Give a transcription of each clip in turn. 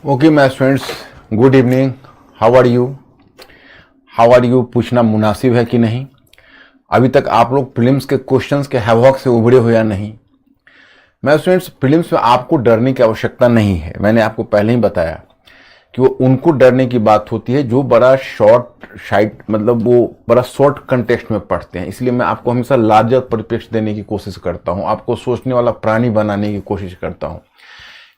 Okay my students, good evening. How are you पूछना मुनासिब है कि नहीं। अभी तक आप लोग प्रीलिम्स के क्वेश्चंस के हैवॉक से उभरे हो या नहीं। मैं स्टूडेंट्स, प्रीलिम्स में आपको डरने की आवश्यकता नहीं है। मैंने आपको पहले ही बताया कि वो उनको डरने की बात होती है जो बड़ा शॉर्ट साइट मतलब वो बड़ा शॉर्ट कंटेक्स्ट में पढ़ते हैं। इसलिए मैं आपको हमेशा लार्जर परिप्रेक्ष्य देने की कोशिश करता हूँ, आपको सोचने वाला प्राणी बनाने की कोशिश करता हूँ।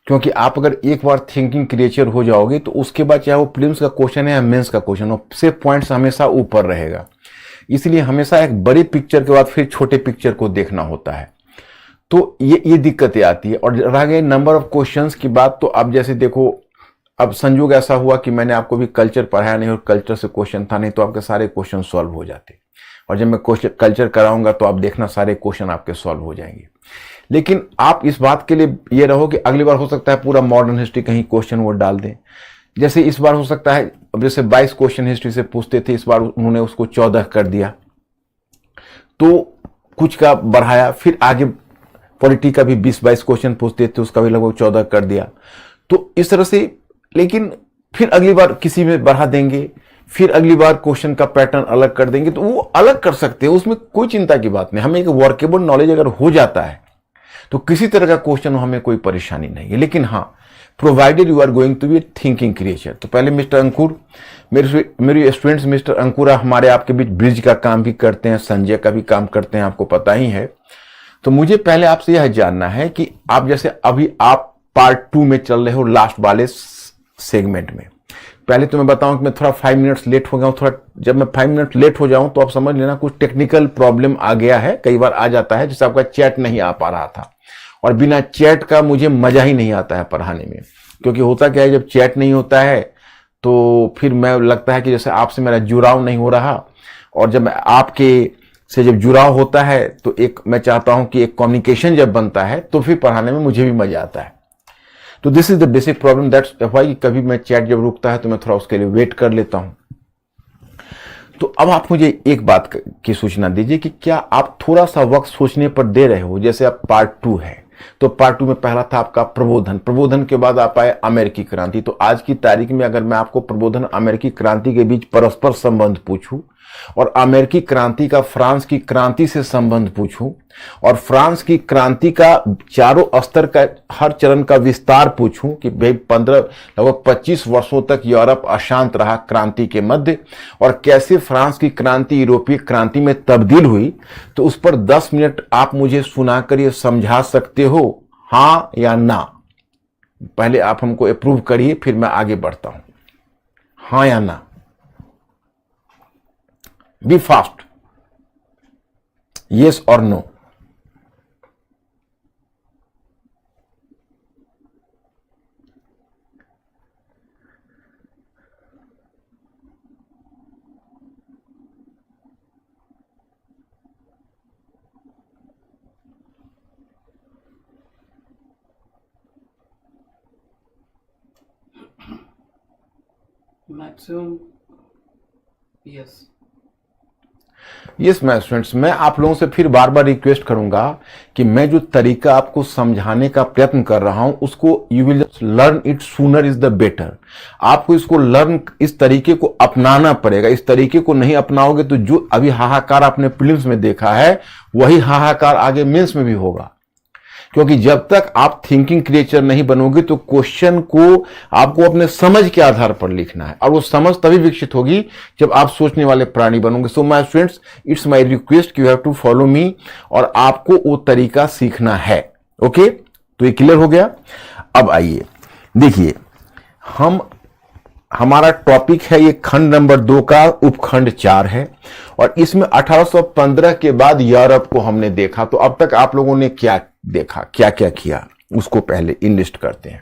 क्योंकि आप अगर एक बार थिंकिंग क्रिएचर हो जाओगे तो उसके बाद चाहे वो प्रीलिम्स का क्वेश्चन है या मेंस का क्वेश्चन हो, से पॉइंट्स हमेशा ऊपर रहेगा। इसलिए हमेशा एक बड़ी पिक्चर के बाद फिर छोटे पिक्चर को देखना होता है। तो ये दिक्कतें आती है। और रह गए नंबर ऑफ क्वेश्चंस की बात, तो अब जैसे देखो, अब संयोग ऐसा हुआ कि मैंने आपको भी कल्चर पढ़ाया नहीं और कल्चर से क्वेश्चन था नहीं, तो आपके सारे क्वेश्चन सॉल्व हो जाते। और जब मैं कल्चर कराऊंगा तो आप देखना सारे क्वेश्चन आपके सॉल्व हो जाएंगे। लेकिन आप इस बात के लिए ये रहो कि अगली बार हो सकता है पूरा मॉडर्न हिस्ट्री कहीं क्वेश्चन वो डाल दें। जैसे इस बार हो सकता है, अब जैसे 22 क्वेश्चन हिस्ट्री से पूछते थे, इस बार उन्होंने उसको 14 कर दिया, तो कुछ का बढ़ाया। फिर आगे पॉलिटी का भी 20-22 क्वेश्चन पूछते थे, उसका भी लगभग 14 कर दिया। तो इस तरह से, लेकिन फिर अगली बार किसी में बढ़ा देंगे, फिर अगली बार क्वेश्चन का पैटर्न अलग कर देंगे, तो वो अलग कर सकते हैं, उसमें कोई चिंता की बात नहीं। हमें एक वर्केबल नॉलेज अगर हो जाता है तो किसी तरह का क्वेश्चन हमें कोई परेशानी नहीं है। लेकिन हाँ, provided you are going to be thinking creature. तो पहले मिस्टर अंकुर, मेरे स्टूडेंट्स मिस्टर अंकुरा हमारे आपके बीच ब्रिज का काम भी करते हैं, संजय का भी काम करते हैं, आपको पता ही है। तो मुझे पहले आपसे यह जानना है कि आप जैसे अभी आप पार्ट 2 में चल रहे हो, लास्ट वाले सेगमेंट में। पहले तो मैं बताऊं कि मैं थोड़ा 5 मिनट्स लेट हो गया हूं। थोड़ा जब मैं 5 मिनट लेट हो जाऊं तो आप समझ लेना कुछ टेक्निकल प्रॉब्लम आ गया है। कई बार आ जाता है, जैसे आपका चैट नहीं आ पा रहा था, और बिना चैट का मुझे मजा ही नहीं आता है पढ़ाने में। क्योंकि होता क्या है, जब चैट नहीं होता है तो फिर मैं लगता है कि जैसे आपसे मेरा जुड़ाव नहीं हो रहा, और जब आपके से जब जुड़ाव होता है तो एक मैं चाहता हूं कि एक कम्युनिकेशन जब बनता है तो फिर पढ़ाने में मुझे भी मजा आता है। तो this is the basic problem, that's why कभी मैं चैट जब रुकता है तो मैं थोड़ा उसके लिए वेट कर लेता हूं। तो अब आप मुझे एक बात की सूचना दीजिए कि क्या आप थोड़ा सा वक्त सोचने पर दे रहे हो। जैसे अब पार्ट 2 है, तो पार्ट 2 में पहला था आपका प्रबोधन के बाद आप आए अमेरिकी क्रांति। तो आज की तारीख में अगर मैं आपको प्रबोधन अमेरिकी क्रांति के बीच परस्पर संबंध पूछूं, और अमेरिकी क्रांति का फ्रांस की क्रांति से संबंध पूछूं, और फ्रांस की क्रांति का चारों स्तर का हर चरण का विस्तार पूछूं कि भाई लगभग 25 वर्षों तक यूरोप अशांत रहा क्रांति के मध्य, और कैसे फ्रांस की क्रांति यूरोपीय क्रांति में तब्दील हुई, तो उस पर 10 मिनट आप मुझे सुनाकर ये समझा सकते हो, हाँ या ना। पहले आप हमको अप्रूव करिए, फिर मैं आगे बढ़ता हूं। हाँ या ना, be fast, yes or no। Maximum yes. Yes my students, मैं आप लोगों से फिर बार बार रिक्वेस्ट करूंगा कि मैं जो तरीका आपको समझाने का प्रयत्न कर रहा हूं उसको you will just learn it sooner is the better. आपको इसको लर्न, इस तरीके को अपनाना पड़ेगा। इस तरीके को नहीं अपनाओगे तो जो अभी हाहाकार आपने प्रीलिम्स में देखा है वही हाहाकार आगे मेंस में भी होगा। क्योंकि जब तक आप थिंकिंग क्रिएचर नहीं बनोगे तो क्वेश्चन को आपको अपने समझ के आधार पर लिखना है, और वो समझ तभी विकसित होगी जब आप सोचने वाले प्राणी बनोगे। So my students, it's my request, you have to follow me, और आपको वो तरीका सीखना है। ओके, तो ये क्लियर हो गया। अब आइए देखिए, हमारा टॉपिक है ये खंड नंबर 2 का उपखंड 4 है, और इसमें 1815 के बाद यूरोप को हमने देखा। तो अब तक आप लोगों ने क्या देखा, क्या क्या किया, उसको पहले इनलिस्ट करते हैं।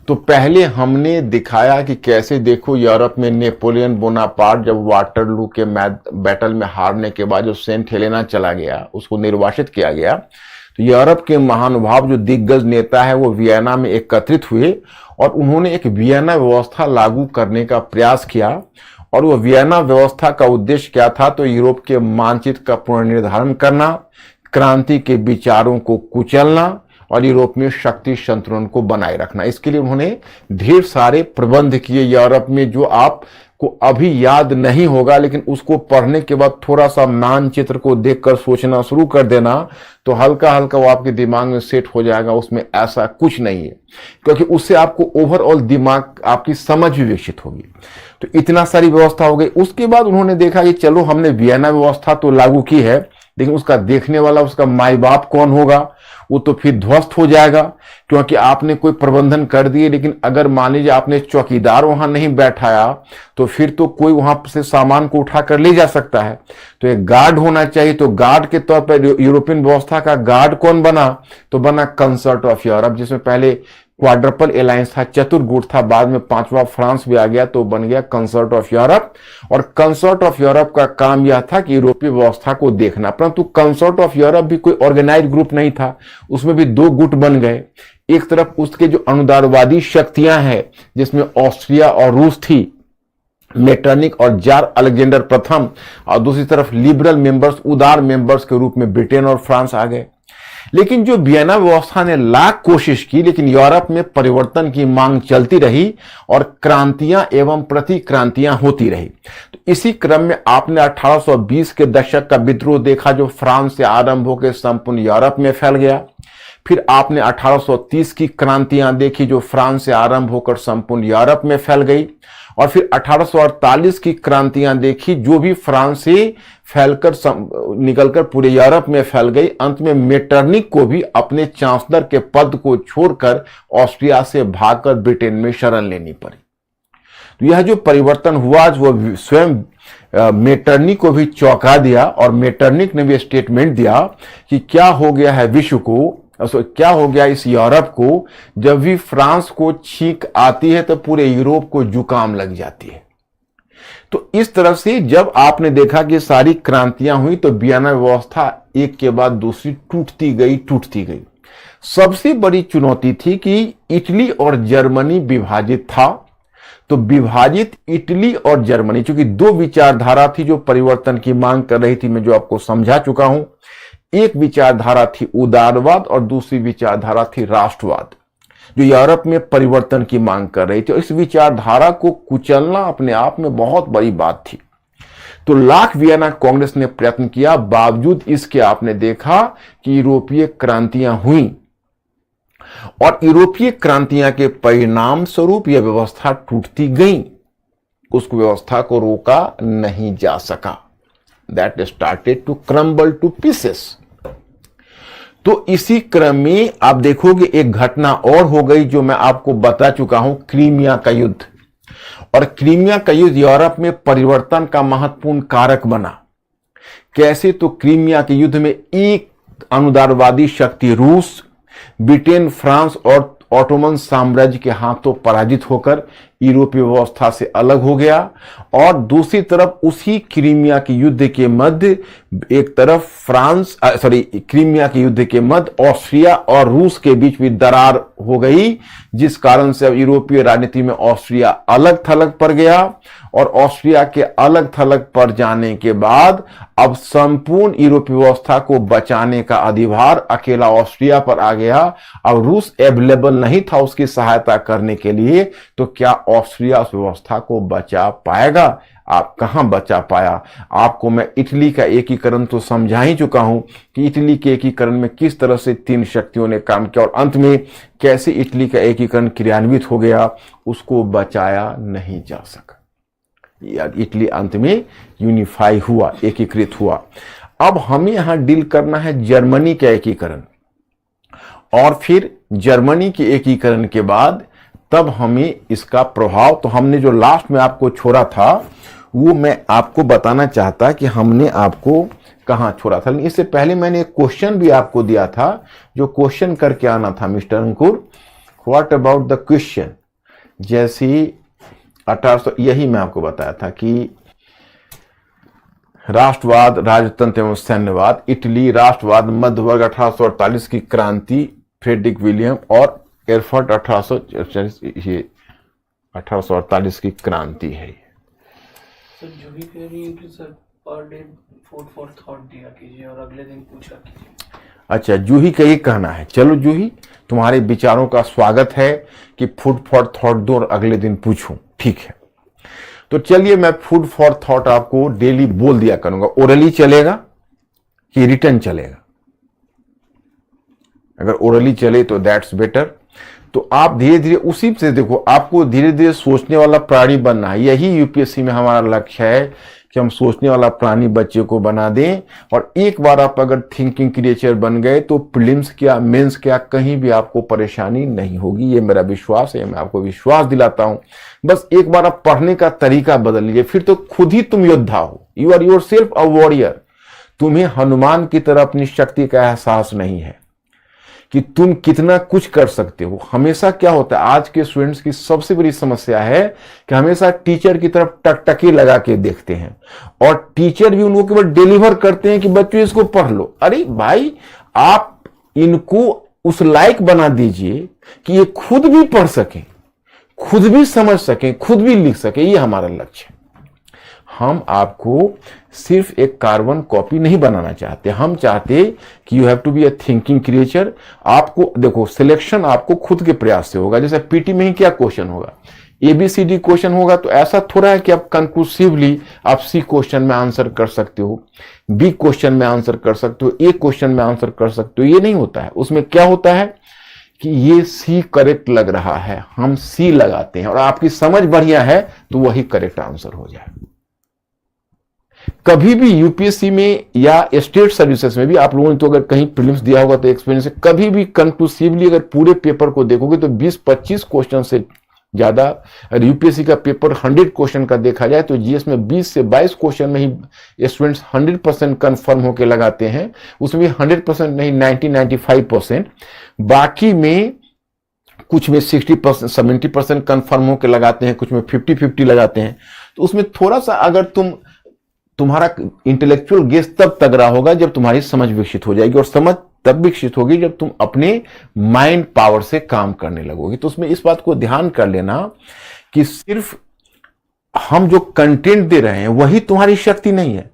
तो पहले हमने दिखाया कि कैसे, देखो, यूरोप में नेपोलियन बोनापार्ट जब वाटरलू के बैटल में हारने के बाद जो सेंट हेलेना चला गया, उसको निर्वासित किया गया, तो यूरोप के महानुभाव जो दिग्गज नेता है वो वियना में एकत्रित हुए, और उन्होंने एक वियना व्यवस्था लागू करने का प्रयास किया। और वो वियना व्यवस्था का उद्देश्य क्या था, तो यूरोप के मानचित्र का पुनर्निर्धारण करना, क्रांति के विचारों को कुचलना, और यूरोप में शक्ति संतुलन को बनाए रखना। इसके लिए उन्होंने ढेर सारे प्रबंध किए यूरोप में, जो आपको अभी याद नहीं होगा, लेकिन उसको पढ़ने के बाद थोड़ा सा मानचित्र को देखकर सोचना शुरू कर देना तो हल्का हल्का वो आपके दिमाग में सेट हो जाएगा। उसमें ऐसा कुछ नहीं है, क्योंकि उससे आपको ओवरऑल दिमाग, आपकी समझ भी विकसित होगी। तो इतना सारी व्यवस्था हो गई। उसके बाद उन्होंने देखा कि चलो हमने वियना व्यवस्था तो लागू की है, लेकिन उसका देखने वाला, उसका माई बाप कौन होगा? वो तो फिर ध्वस्त हो जाएगा, क्योंकि आपने कोई प्रबंधन कर दिए, लेकिन अगर मान लीजिए आपने चौकीदार वहां नहीं बैठाया तो फिर तो कोई वहां से सामान को उठा कर ले जा सकता है। तो एक गार्ड होना चाहिए। तो गार्ड के तौर पर यूरोपियन व्यवस्था का गार्ड कौन बना? तो बना कंसर्ट ऑफ यूरोप, जिसमें पहले क्वाड्रपल एलायंस था, चतुर्गुट था, बाद में पांचवा फ्रांस भी आ गया तो बन गया कंसर्ट ऑफ यूरोप। और कंसर्ट ऑफ यूरोप का काम यह था कि यूरोपीय व्यवस्था को देखना। परंतु कंसर्ट ऑफ यूरोप भी कोई ऑर्गेनाइज ग्रुप नहीं था, उसमें भी दो गुट बन गए। एक तरफ उसके जो अनुदारवादी शक्तियां हैं, जिसमें ऑस्ट्रिया और रूस थी, मेटरनिक और जार अलेक्जेंडर प्रथम, और दूसरी तरफ लिबरल मेंबर्स, उदार मेंबर्स के रूप में ब्रिटेन और फ्रांस आ गए। लेकिन जो वियना व्यवस्था ने लाख कोशिश की, लेकिन यूरोप में परिवर्तन की मांग चलती रही और क्रांतियां एवं प्रतिक्रांतियां होती रही। तो इसी क्रम में आपने 1820 के दशक का विद्रोह देखा, जो फ्रांस से आरंभ होकर संपूर्ण यूरोप में फैल गया। फिर आपने 1830 की क्रांतियां देखी, जो फ्रांस से आरंभ होकर संपूर्ण यूरोप में फैल गई। और फिर 1848 की क्रांतियां देखी, जो भी फ्रांस से फैलकर निकलकर पूरे यूरोप में फैल गई। अंत में मेटरनिक को भी अपने चांसलर के पद को छोड़कर ऑस्ट्रिया से भागकर ब्रिटेन में शरण लेनी पड़ी। तो यह जो परिवर्तन हुआ, वो स्वयं मेटरनिक को भी चौंका दिया, और मेटरनिक ने भी स्टेटमेंट दिया कि क्या हो गया है विश्व को, क्या हो गया इस यूरोप को, जब भी फ्रांस को छींक आती है तो पूरे यूरोप को जुकाम लग जाती है। तो इस तरह से जब आपने देखा कि सारी क्रांतियां हुई, तो वियना व्यवस्था एक के बाद दूसरी टूटती गई। सबसे बड़ी चुनौती थी कि इटली और जर्मनी विभाजित था। तो विभाजित इटली और जर्मनी, चूंकि दो विचारधारा थी जो परिवर्तन की मांग कर रही थी, मैं जो आपको समझा चुका हूं। एक विचारधारा थी उदारवाद और दूसरी विचारधारा थी राष्ट्रवाद, जो यूरोप में परिवर्तन की मांग कर रही थी। इस विचारधारा को कुचलना अपने आप में बहुत बड़ी बात थी। तो लाख वियना कांग्रेस ने प्रयत्न किया, बावजूद इसके आपने देखा कि यूरोपीय क्रांतियां हुई, और यूरोपीय क्रांतियां के परिणाम स्वरूप यह व्यवस्था टूटती गई। उस व्यवस्था को रोका नहीं जा सका। That started to crumble to pieces. तो इसी क्रम में आप देखोगे एक घटना और हो गई, जो मैं आपको बता चुका हूं, क्रीमिया का युद्ध। और क्रीमिया का युद्ध यूरोप में परिवर्तन का महत्वपूर्ण कारक बना। कैसे? तो क्रीमिया के युद्ध में एक अनुदारवादी शक्ति रूस, ब्रिटेन, फ्रांस और ऑटोमन साम्राज्य के हाथों पराजित होकर यूरोपीय व्यवस्था से अलग हो गया। और दूसरी तरफ उसी क्रीमिया के युद्ध के मध्य एक तरफ क्रीमिया के युद्ध के मध्य ऑस्ट्रिया और रूस के बीच भी दरार हो गई, जिस कारण से अब यूरोपीय राजनीति में ऑस्ट्रिया अलग थलग पड़ गया। और ऑस्ट्रिया के अलग थलग पड़ जाने के बाद अब संपूर्ण यूरोपीय व्यवस्था को बचाने का अधिभार अकेला ऑस्ट्रिया पर आ गया। अब रूस अवेलेबल नहीं था उसकी सहायता करने के लिए, तो क्या ऑस्ट्रिया उस व्यवस्था को बचा पाएगा? आप कहां बचा पाया? आपको मैं इटली का एकीकरण तो समझा ही चुका हूं कि इटली के एकीकरण में किस तरह से तीन शक्तियों ने काम किया और अंत में कैसे इटली का एकीकरण क्रियान्वित हो गया, उसको बचाया नहीं जा सका। इटली अंत में यूनिफाई हुआ, एकीकृत हुआ। अब हमें यहां डील करना है जर्मनी का एकीकरण, और फिर जर्मनी के एकीकरण के बाद तब हमें इसका प्रभाव, तो हमने जो लास्ट में आपको छोड़ा था वो मैं आपको बताना चाहता कि हमने आपको कहां छोड़ा था। इससे पहले मैंने एक क्वेश्चन भी आपको दिया था, जो क्वेश्चन करके आना था mister Ankur, what about the question. जैसे 1800, यही मैं आपको बताया था कि राष्ट्रवाद, राजतंत्र एवं सैन्यवाद, इटली, राष्ट्रवाद, मध्य वर्ग, 1848 की क्रांति, फ्रेडरिक विलियम और एरफर्ट 1848 की क्रांति है। सर जो भी कह रही है कि सर पर डे 4 थॉट दिया कीजिए और अगले दिन पूछा कीजिए। अच्छा, जूही का ये कहना है। चलो जूही, तुम्हारे विचारों का स्वागत है कि फूड फॉर थॉट दो और अगले दिन पूछूं, ठीक है। तो चलिए मैं फूड फॉर थॉट आपको डेली बोल दिया करूंगा। ओरली चलेगा कि रिटर्न चलेगा? अगर ओरली चले तो दैट्स बेटर। तो आप धीरे धीरे उसी से देखो, आपको धीरे धीरे सोचने वाला प्राणी बनना है। यही यूपीएससी में हमारा लक्ष्य है कि हम सोचने वाला प्राणी बच्चे को बना दें। और एक बार आप अगर थिंकिंग क्रिएचर बन गए तो प्रीलिम्स क्या, मेंस क्या, कहीं भी आपको परेशानी नहीं होगी। ये मेरा विश्वास है, मैं आपको विश्वास दिलाता हूं। बस एक बार आप पढ़ने का तरीका बदल लीजिए, फिर तो खुद ही तुम योद्धा हो। You are yourself a warrior. तुम्हें हनुमान की तरह अपनी शक्ति का एहसास नहीं है कि तुम कितना कुछ कर सकते हो। हमेशा क्या होता है, आज के स्टूडेंट्स की सबसे बड़ी समस्या है कि हमेशा टीचर की तरफ टकटकी लगा के देखते हैं और टीचर भी उनको केवल डिलीवर करते हैं कि बच्चों इसको पढ़ लो। अरे भाई, आप इनको उस लायक बना दीजिए कि ये खुद भी पढ़ सकें, खुद भी समझ सकें, खुद भी लिख सकें। ये हमारा लक्ष्य है। हम आपको सिर्फ एक कार्बन कॉपी नहीं बनाना चाहते, हम चाहते कि you have to be a thinking creature. आपको देखो, सिलेक्शन आपको खुद के प्रयास से होगा। जैसे पीटी में ही क्या क्वेश्चन होगा, एबीसीडी क्वेश्चन होगा, तो ऐसा थोड़ा है कि आप कंक्लूसिवली आप सी क्वेश्चन में आंसर कर सकते हो, बी क्वेश्चन में आंसर कर सकते हो, ए क्वेश्चन में आंसर कर सकते हो। ये नहीं होता है। उसमें क्या होता है कि ये सी करेक्ट लग रहा है, हम सी लगाते हैं और आपकी समझ बढ़िया है तो वही करेक्ट आंसर हो जाए। कभी भी यूपीएससी में या स्टेट सर्विसेज में भी आप लोगों ने तो अगर कहीं प्रीलिम्स दिया होगा तो एक्सपीरियंस है, कभी भी कंक्लूसिवली अगर पूरे पेपर को देखोगे तो 20-25 क्वेश्चन से ज्यादा, अगर यूपीएससी का पेपर 100 क्वेश्चन का देखा जाए तो जीएस में 20 से 22 क्वेश्चन में ही स्टूडेंट्स 100% कंफर्म होकर लगाते हैं। उसमें 100% नहीं, 90-95%। बाकी में कुछ में 60%, 70% कंफर्म होकर लगाते हैं, कुछ में 50-50 लगाते हैं। तो उसमें थोड़ा सा अगर तुम्हारा इंटेलेक्चुअल गेस तब तगड़ा होगा जब तुम्हारी समझ विकसित हो जाएगी, और समझ तब विकसित होगी जब तुम अपने माइंड पावर से काम करने लगोगे। तो उसमें इस बात को ध्यान कर लेना कि सिर्फ हम जो कंटेंट दे रहे हैं वही तुम्हारी शक्ति नहीं है,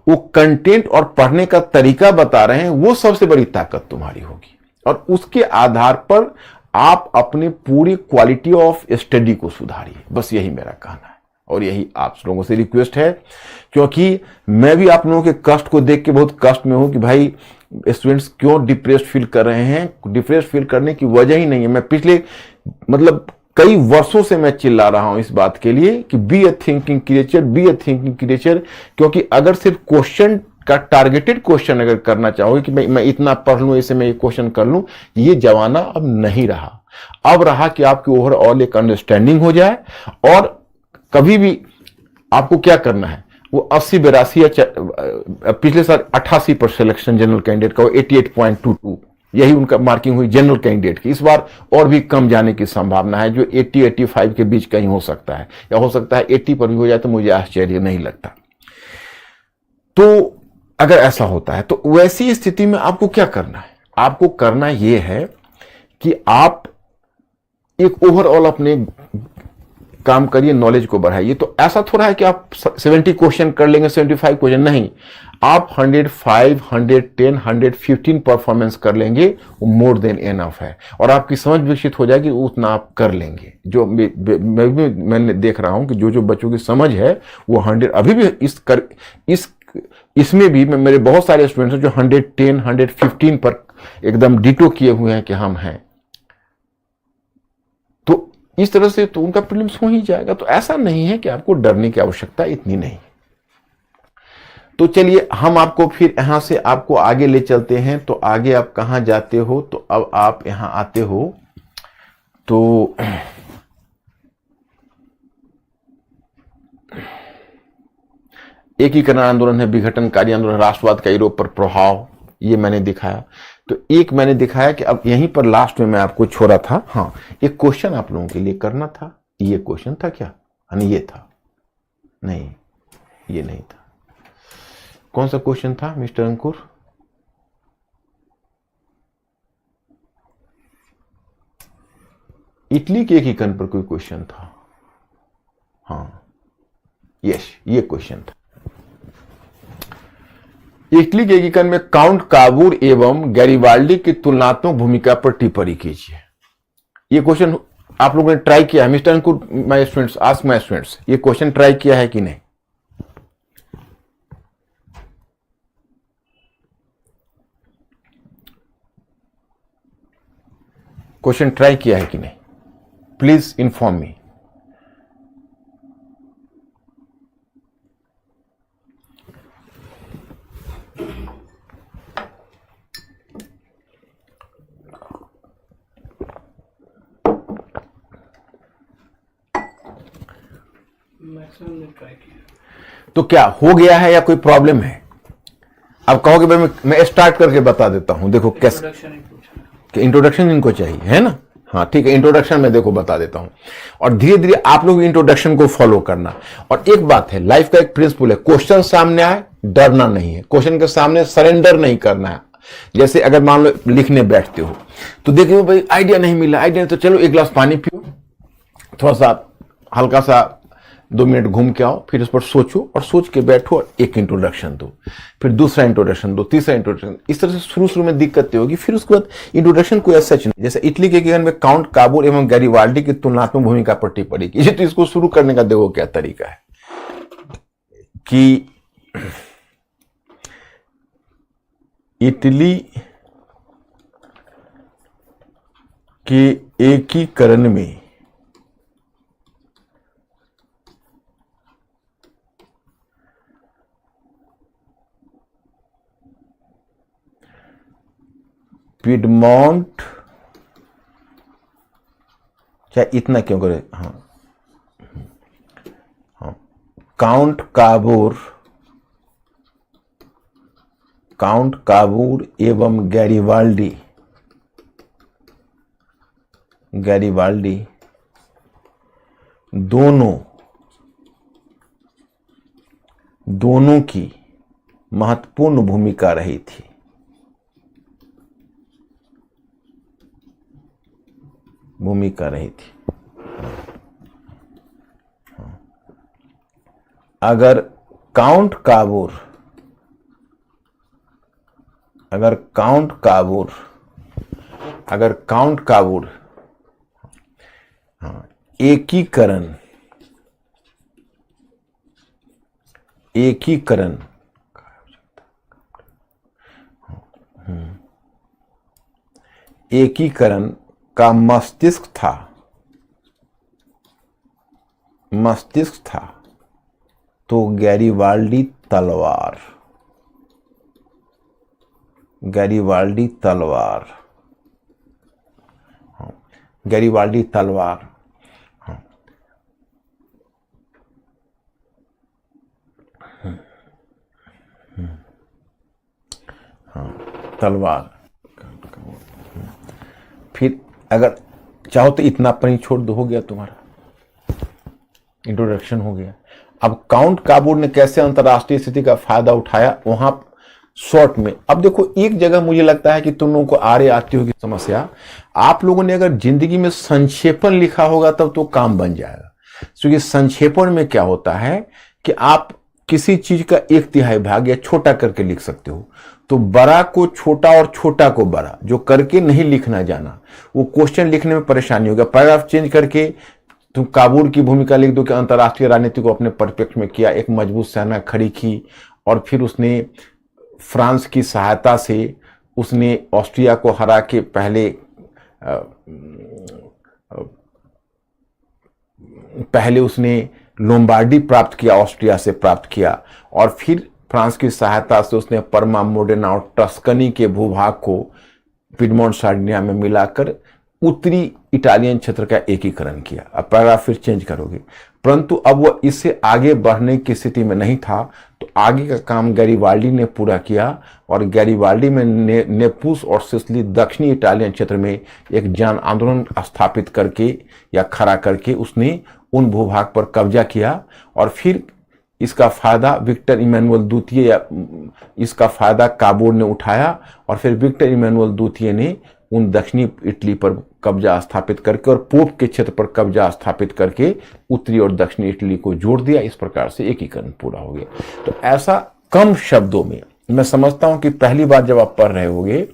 वो कंटेंट और पढ़ने का तरीका बता रहे हैं, वो सबसे बड़ी ताकत तुम्हारी होगी। और उसके आधार पर आप अपने पूरी क्वालिटी ऑफ स्टडी को सुधारिए। बस यही मेरा कहना है और यही आप लोगों से रिक्वेस्ट है, क्योंकि मैं भी आप लोगों के कष्ट को देख के बहुत कष्ट में हूं कि भाई स्टूडेंट्स क्यों डिप्रेस्ड फील कर रहे हैं। डिप्रेस्ड फील करने की वजह ही नहीं है। मैं पिछले कई वर्षों से मैं चिल्ला रहा हूं इस बात के लिए कि B a thinking creature, B a thinking creature. क्योंकि अगर सिर्फ क्वेश्चन का टारगेटेड क्वेश्चन अगर करना चाहोगे कि मैं इतना पढ़ लूं, ऐसे मैं ये क्वेश्चन कर लूं, ये जमाना अब नहीं रहा। अब रहा कि आपकी ओवरऑल एक अंडरस्टैंडिंग हो जाए। और कभी भी आपको क्या करना है, वो 80-82 या पिछले साल 88 पर सिलेक्शन जनरल कैंडिडेट का, 88.22 यही उनका मार्किंग हुई जनरल कैंडिडेट की। इस बार और भी कम जाने की संभावना है, जो 80-85 के बीच कहीं हो सकता है, या हो सकता है 80 पर भी हो जाए, तो मुझे आश्चर्य नहीं लगता। तो अगर ऐसा होता है तो वैसी स्थिति में आपको क्या करना है, आपको करना यह है कि आप एक ओवरऑल अपने काम करिए, नॉलेज को बढ़ाइए। तो ऐसा थोड़ा है कि आप 70 क्वेश्चन कर लेंगे, 75 क्वेश्चन नहीं, आप 105, 110, 115 परफॉर्मेंस कर लेंगे, वो मोर देन एनफ है। और आपकी समझ विकसित हो जाएगी, उतना आप कर लेंगे। जो मैंने देख रहा हूं कि जो बच्चों की समझ है वो 100 अभी भी इसमें भी मेरे बहुत सारे स्टूडेंट्स हैं जो 110, 115 पर एकदम डिटो किए हुए हैं कि हम हैं। तो इस तरह से तो उनका प्रीलिम्स हो ही जाएगा। तो ऐसा नहीं है कि आपको डरने की आवश्यकता इतनी नहीं। तो चलिए हम आपको फिर यहां से आपको आगे ले चलते हैं। तो आगे आप कहां जाते हो, तो अब आप यहां आते हो तो एकीकरण आंदोलन है, विघटनकारी आंदोलन, राष्ट्रवाद का यूरोप पर प्रभाव, ये मैंने दिखाया। तो एक मैंने दिखाया कि अब यहीं पर लास्ट में मैं आपको छोड़ा था। हाँ, एक क्वेश्चन आप लोगों के लिए करना था। ये क्वेश्चन था क्या? नहीं, ये था। नहीं, ये नहीं था। कौन सा क्वेश्चन था मिस्टर अंकुर? इटली के एकीकरण पर कोई क्वेश्चन था। हाँ, यस, ये क्वेश्चन था। इटली के एकीकरण में काउंट काबूर एवं गैरिबाल्डी की तुलनात्मक भूमिका पर टिप्पणी कीजिए। ये क्वेश्चन आप लोगों ने ट्राई किया है? Mister Ankur, my students, ask my students, ये क्वेश्चन ट्राई किया है कि नहीं? क्वेश्चन ट्राई किया है कि नहीं? Please inform me. मैक्सिमम ने ट्राई किया। तो क्या हो गया है या कोई प्रॉब्लम है? अब कहोगे भाई मैं स्टार्ट करके बता देता हूं, देखो कैसे। इंट्रोडक्शन ही पूछा। कि इंट्रोडक्शन इनको चाहिए है ना? हाँ ठीक है, इंट्रोडक्शन में देखो बता देता हूं, और धीरे धीरे आप लोग इंट्रोडक्शन को फॉलो करना। और एक बात है, लाइफ का एक प्रिंसिपल है, क्वेश्चन सामने आए डरना नहीं है, क्वेश्चन के सामने सरेंडर नहीं करना है। जैसे अगर मान लो लिखने बैठते हो तो देखिए भाई आइडिया नहीं मिला, आइडिया, तो चलो एक गिलास पानी पियो, थोड़ा सा हल्का सा 2 मिनट घूम के आओ, फिर उस पर सोचो और सोच के बैठो और एक इंट्रोडक्शन दो, फिर दूसरा इंट्रोडक्शन दो, तीसरा इंट्रोडक्शन। इस तरह से शुरू में दिक्कतें होगी, फिर उसके बाद इंट्रोडक्शन कोई ऐसा नहीं। जैसे इटली के एकीकरण में काउंट काबूर एवं गैरिबाल्डी की तुलनात्मक भूमिका पर टिप्पणी कीजिए। तो इसको शुरू करने का देखो क्या तरीका है कि इटली के एकीकरण में पिडमोंट, चाहे इतना क्यों करे, हाँ हाँ, काउंट काबूर एवं गैरिबाल्डी दोनों की महत्वपूर्ण भूमिका रही थी। अगर काउंट काबूर एकीकरण का मस्तिष्क था तो गैरिबाल्डी तलवार तलवार। फिर अगर चाहो तो इतना पर ही छोड़ दो, हो गया तुम्हारा इंट्रोडक्शन हो गया। अब काउंट काबूर ने कैसे अंतरराष्ट्रीय स्थिति का फायदा उठाया, वहां शॉर्ट में। अब देखो एक जगह मुझे लगता है कि तुम लोगों को आ रही आती होगी समस्या, आप लोगों ने अगर जिंदगी में संक्षेपण लिखा होगा तब तो काम बन जाएगा। क्योंकि संक्षेपण में क्या होता है कि आप किसी चीज का 1/3 भाग या छोटा करके लिख सकते हो। तो बड़ा को छोटा और छोटा को बड़ा जो करके नहीं लिखना जाना, वो क्वेश्चन लिखने में परेशानी होगा। पैराग्राफ चेंज करके तुम काबूल की भूमिका लिख दो कि अंतर्राष्ट्रीय राजनीति को अपने परिप्रेक्ष्य में किया, एक मजबूत सेना खड़ी की, और फिर उसने फ्रांस की सहायता से उसने ऑस्ट्रिया को हरा के पहले उसने लोम्बार्डी प्राप्त किया, ऑस्ट्रिया से प्राप्त किया, और फिर फ्रांस की सहायता से उसने परमा, मोडेना और टस्कनी के भूभाग को पिडमोंट सार्डिनिया में मिलाकर उत्तरी इटालियन क्षेत्र का एकीकरण किया। अब पैराग्राफ फिर चेंज करोगे, परंतु अब वह इससे आगे बढ़ने की स्थिति में नहीं था, तो आगे का काम गैरिबाल्डी ने पूरा किया, और गैरिबाल्डी में नेपुस और सिसिली दक्षिणी इटालियन क्षेत्र में एक जन आंदोलन स्थापित करके या खड़ा करके उसने उन भूभाग पर कब्जा किया। और फिर इसका फायदा विक्टर इमैनुअल द्वितीय या इसका फायदा काबूर ने उठाया, और फिर विक्टर इमैनुअल द्वितीय ने उन दक्षिणी इटली पर कब्जा स्थापित करके और पोप के क्षेत्र पर कब्जा स्थापित करके उत्तरी और दक्षिणी इटली को जोड़ दिया। इस प्रकार से एकीकरण पूरा हो गया। तो ऐसा कम शब्दों में मैं समझता हूं कि पहली बार जब आप पढ़ रहे होगे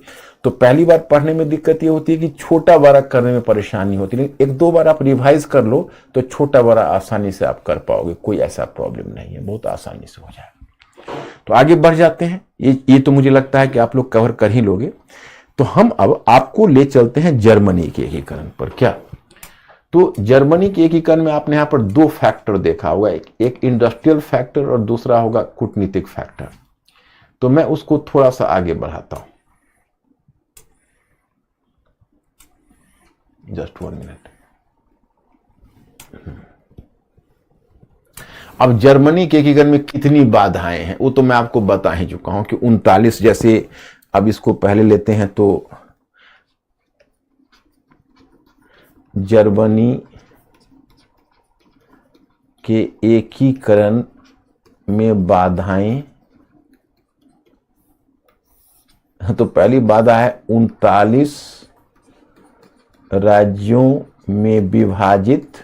तो पहली बार पढ़ने में दिक्कत ये होती है कि छोटा बड़ा करने में परेशानी होती है, लेकिन एक दो बार आप रिवाइज कर लो तो छोटा बड़ा आसानी से आप कर पाओगे, कोई ऐसा प्रॉब्लम नहीं है, बहुत आसानी से हो जाएगा। तो आगे बढ़ जाते हैं, ये तो मुझे लगता है कि आप लोग कवर कर ही लोगे। तो हम अब आपको ले चलते हैं जर्मनी के एकीकरण पर। क्या तो जर्मनी के एकीकरण में आपने यहां पर दो फैक्टर देखा होगा, एक इंडस्ट्रियल फैक्टर और दूसरा होगा कूटनीतिक फैक्टर। तो मैं उसको थोड़ा सा आगे बढ़ाता हूं, जस्ट 1 मिनट। अब जर्मनी के एकीकरण में कितनी बाधाएं हैं वो तो मैं आपको बता ही चुका हूं कि 39, जैसे अब इसको पहले लेते हैं तो जर्मनी के एकीकरण में बाधाएं, तो पहली बाधा है 39 राज्यों में विभाजित,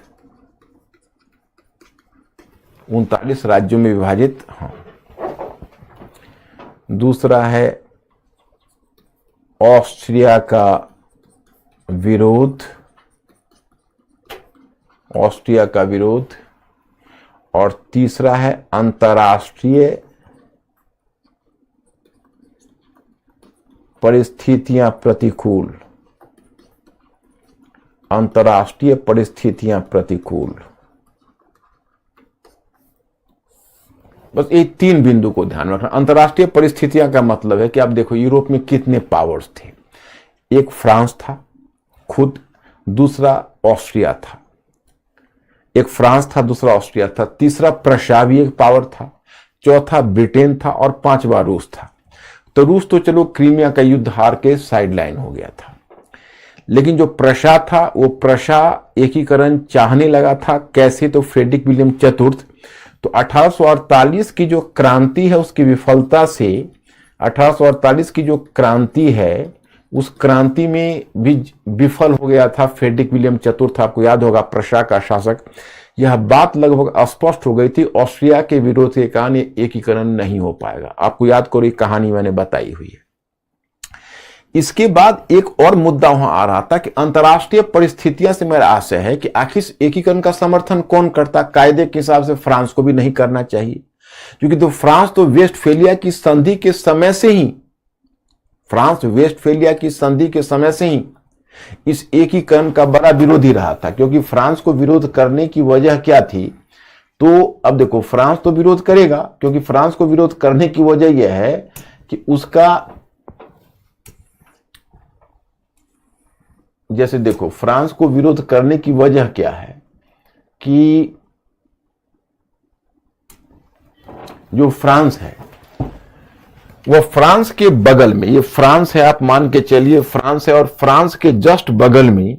39 राज्यों में विभाजित। हाँ, दूसरा है ऑस्ट्रिया का विरोध, ऑस्ट्रिया का विरोध, और तीसरा है अंतर्राष्ट्रीय परिस्थितियां प्रतिकूल, अंतर्राष्ट्रीय परिस्थितियां प्रतिकूल। बस ये 3 बिंदु को ध्यान में रखना। अंतर्राष्ट्रीय परिस्थितियां का मतलब है कि आप देखो यूरोप में कितने पावर्स थे, एक फ्रांस था खुद, दूसरा ऑस्ट्रिया था, एक फ्रांस था, दूसरा ऑस्ट्रिया था, तीसरा प्रशा भी एक पावर था, चौथा ब्रिटेन था और पांचवा रूस था। तो रूस तो चलो क्रीमिया का युद्ध हार के साइडलाइन हो गया था, लेकिन जो प्रशा था वो प्रशा एकीकरण चाहने लगा था। कैसे? तो फ्रेडरिक विलियम चतुर्थ, तो 1848 की जो क्रांति है उसकी विफलता से, 1848 की जो क्रांति है उस क्रांति में भी विफल हो गया था फ्रेडरिक विलियम चतुर्थ। आपको याद होगा प्रशा का शासक। यह बात लगभग स्पष्ट हो गई थी, ऑस्ट्रिया के विरोध के कारण एकीकरण नहीं हो पाएगा। आपको याद करो, ये कहानी मैंने बताई हुई है। इसके बाद एक और मुद्दा वहां आ रहा था कि अंतर्राष्ट्रीय परिस्थितियां से मेरा आशय है कि आखिर एकीकरण का समर्थन कौन करता। कायदे के हिसाब से फ्रांस को भी नहीं करना चाहिए, क्योंकि तो फ्रांस तो वेस्टफेलिया की संधि के समय से ही, फ्रांस वेस्टफेलिया की संधि के समय से ही इस एकीकरण का बड़ा विरोधी रहा था। क्योंकि फ्रांस को विरोध करने की वजह क्या थी? तो अब देखो, फ्रांस तो विरोध करेगा, क्योंकि फ्रांस को विरोध करने की वजह यह है कि उसका, जैसे देखो फ्रांस को विरोध करने की वजह क्या है कि जो फ्रांस है वो फ्रांस के बगल में, ये फ्रांस है, आप मान के चलिए फ्रांस है, और फ्रांस के जस्ट बगल में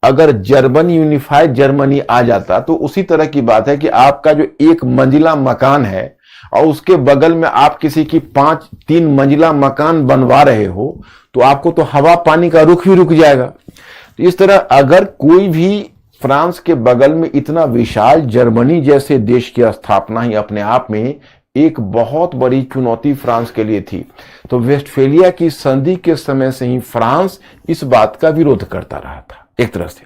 अगर जर्मनी, यूनिफाइड जर्मनी आ जाता तो उसी तरह की बात है कि आपका जो एक मंजिला मकान है और उसके बगल में आप किसी की 3 मंजिला मकान बनवा रहे हो, तो आपको तो हवा पानी का रुख भी रुक जाएगा। तो इस तरह अगर कोई भी फ्रांस के बगल में इतना विशाल जर्मनी जैसे देश की स्थापना ही अपने आप में एक बहुत बड़ी चुनौती फ्रांस के लिए थी। तो वेस्टफेलिया की संधि के समय से ही फ्रांस इस बात का विरोध करता रहा था एक तरह से।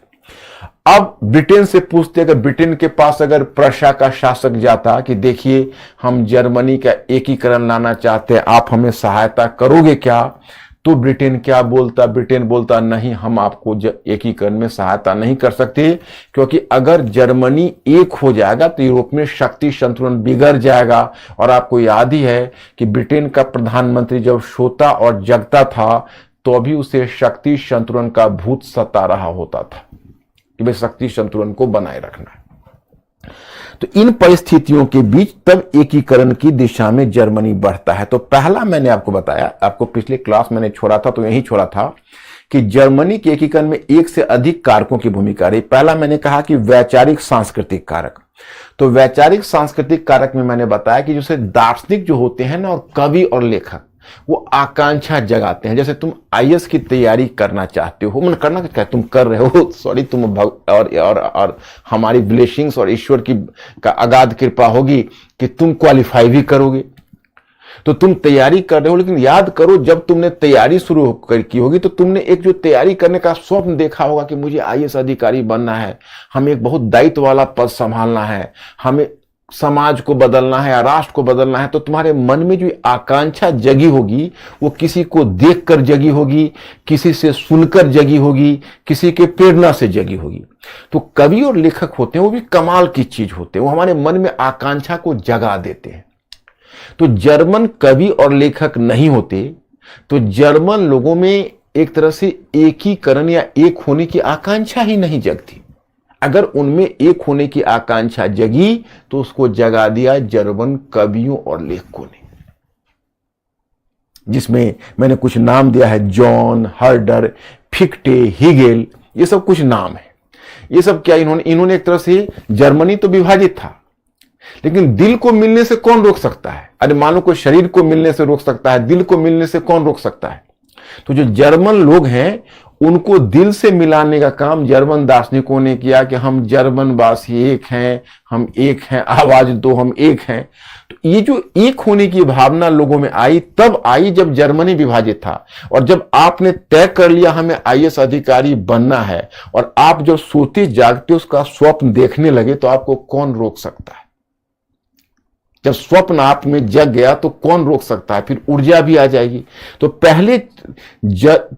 अब ब्रिटेन से पूछते, अगर ब्रिटेन के पास अगर प्रशा का शासक जाता कि देखिए हम जर्मनी का एकीकरण लाना चाहते हैं, आप हमें सहायता करोगे क्या? तो ब्रिटेन क्या बोलता? ब्रिटेन बोलता नहीं, हम आपको एकीकरण में सहायता नहीं कर सकते, क्योंकि अगर जर्मनी एक हो जाएगा तो यूरोप में शक्ति संतुलन बिगड़ जाएगा। और आपको याद ही है कि ब्रिटेन का प्रधानमंत्री जब सोता और जगता था तो अभी उसे शक्ति संतुलन का भूत सता रहा होता था कि भाई शक्ति संतुलन को बनाए रखना है। तो इन परिस्थितियों के बीच तब एकीकरण की दिशा में जर्मनी बढ़ता है। तो पहला मैंने आपको बताया, आपको पिछले क्लास मैंने छोड़ा था तो यही छोड़ा था कि जर्मनी के एकीकरण में एक से अधिक कारकों की भूमिका रही। पहला मैंने कहा कि वैचारिक सांस्कृतिक कारक। तो वैचारिक सांस्कृतिक कारक में मैंने बताया कि जैसे दार्शनिक जो होते हैं ना, और कवि और लेखक, वो आकांक्षा जगाते हैं। जैसे तुम आईएएस की तैयारी करना चाहते हो, मन करना क्या तुम कर रहे हो, सॉरी तुम और हमारी ब्लेसिंग्स और ईश्वर की का अगाध कृपा होगी कि तुम क्वालिफाई भी करोगे। तो तुम तैयारी कर रहे हो, लेकिन याद करो जब तुमने तैयारी शुरू की होगी तो तुमने एक जो तैयारी करने का स्वप्न देखा होगा कि मुझे आईएएस अधिकारी बनना है, हमें एक बहुत दायित्व वाला पद संभालना है, हमें समाज को बदलना है या राष्ट्र को बदलना है। तो तुम्हारे मन में जो आकांक्षा जगी होगी वो किसी को देखकर जगी होगी, किसी से सुनकर जगी होगी, किसी के प्रेरणा से जगी होगी। तो कवि और लेखक होते हैं वो भी कमाल की चीज होते हैं, वो हमारे मन में आकांक्षा को जगा देते हैं। तो जर्मन कवि और लेखक नहीं होते तो जर्मन लोगों में एक तरह से एकीकरण या एक होने की आकांक्षा ही नहीं जगती। अगर उनमें एक होने की आकांक्षा जगी तो उसको जगा दिया जर्मन कवियों और लेखकों ने, जिसमें मैंने कुछ नाम दिया है, जॉन, हर्डर, फिक्टे, हिगेल, ये सब कुछ नाम है। ये सब क्या, इन्होंने एक तरह से, जर्मनी तो विभाजित था लेकिन दिल को मिलने से कौन रोक सकता है? अरे मान लो कोई शरीर को मिलने से रोक सकता है, दिल को मिलने से कौन रोक सकता है? तो जो जर्मन लोग हैं उनको दिल से मिलाने का काम जर्मन दार्शनिकों ने किया कि हम जर्मन वासी एक हैं, हम एक हैं, आवाज दो, हम एक हैं। तो ये जो एक होने की भावना लोगों में आई तब आई जब जर्मनी विभाजित था। और जब आपने तय कर लिया हमें आईएएस अधिकारी बनना है और आप जब सोते जागते उसका स्वप्न देखने लगे तो आपको कौन रोक सकता है? जब स्वप्न आप में जग गया तो कौन रोक सकता है? फिर ऊर्जा भी आ जाएगी। तो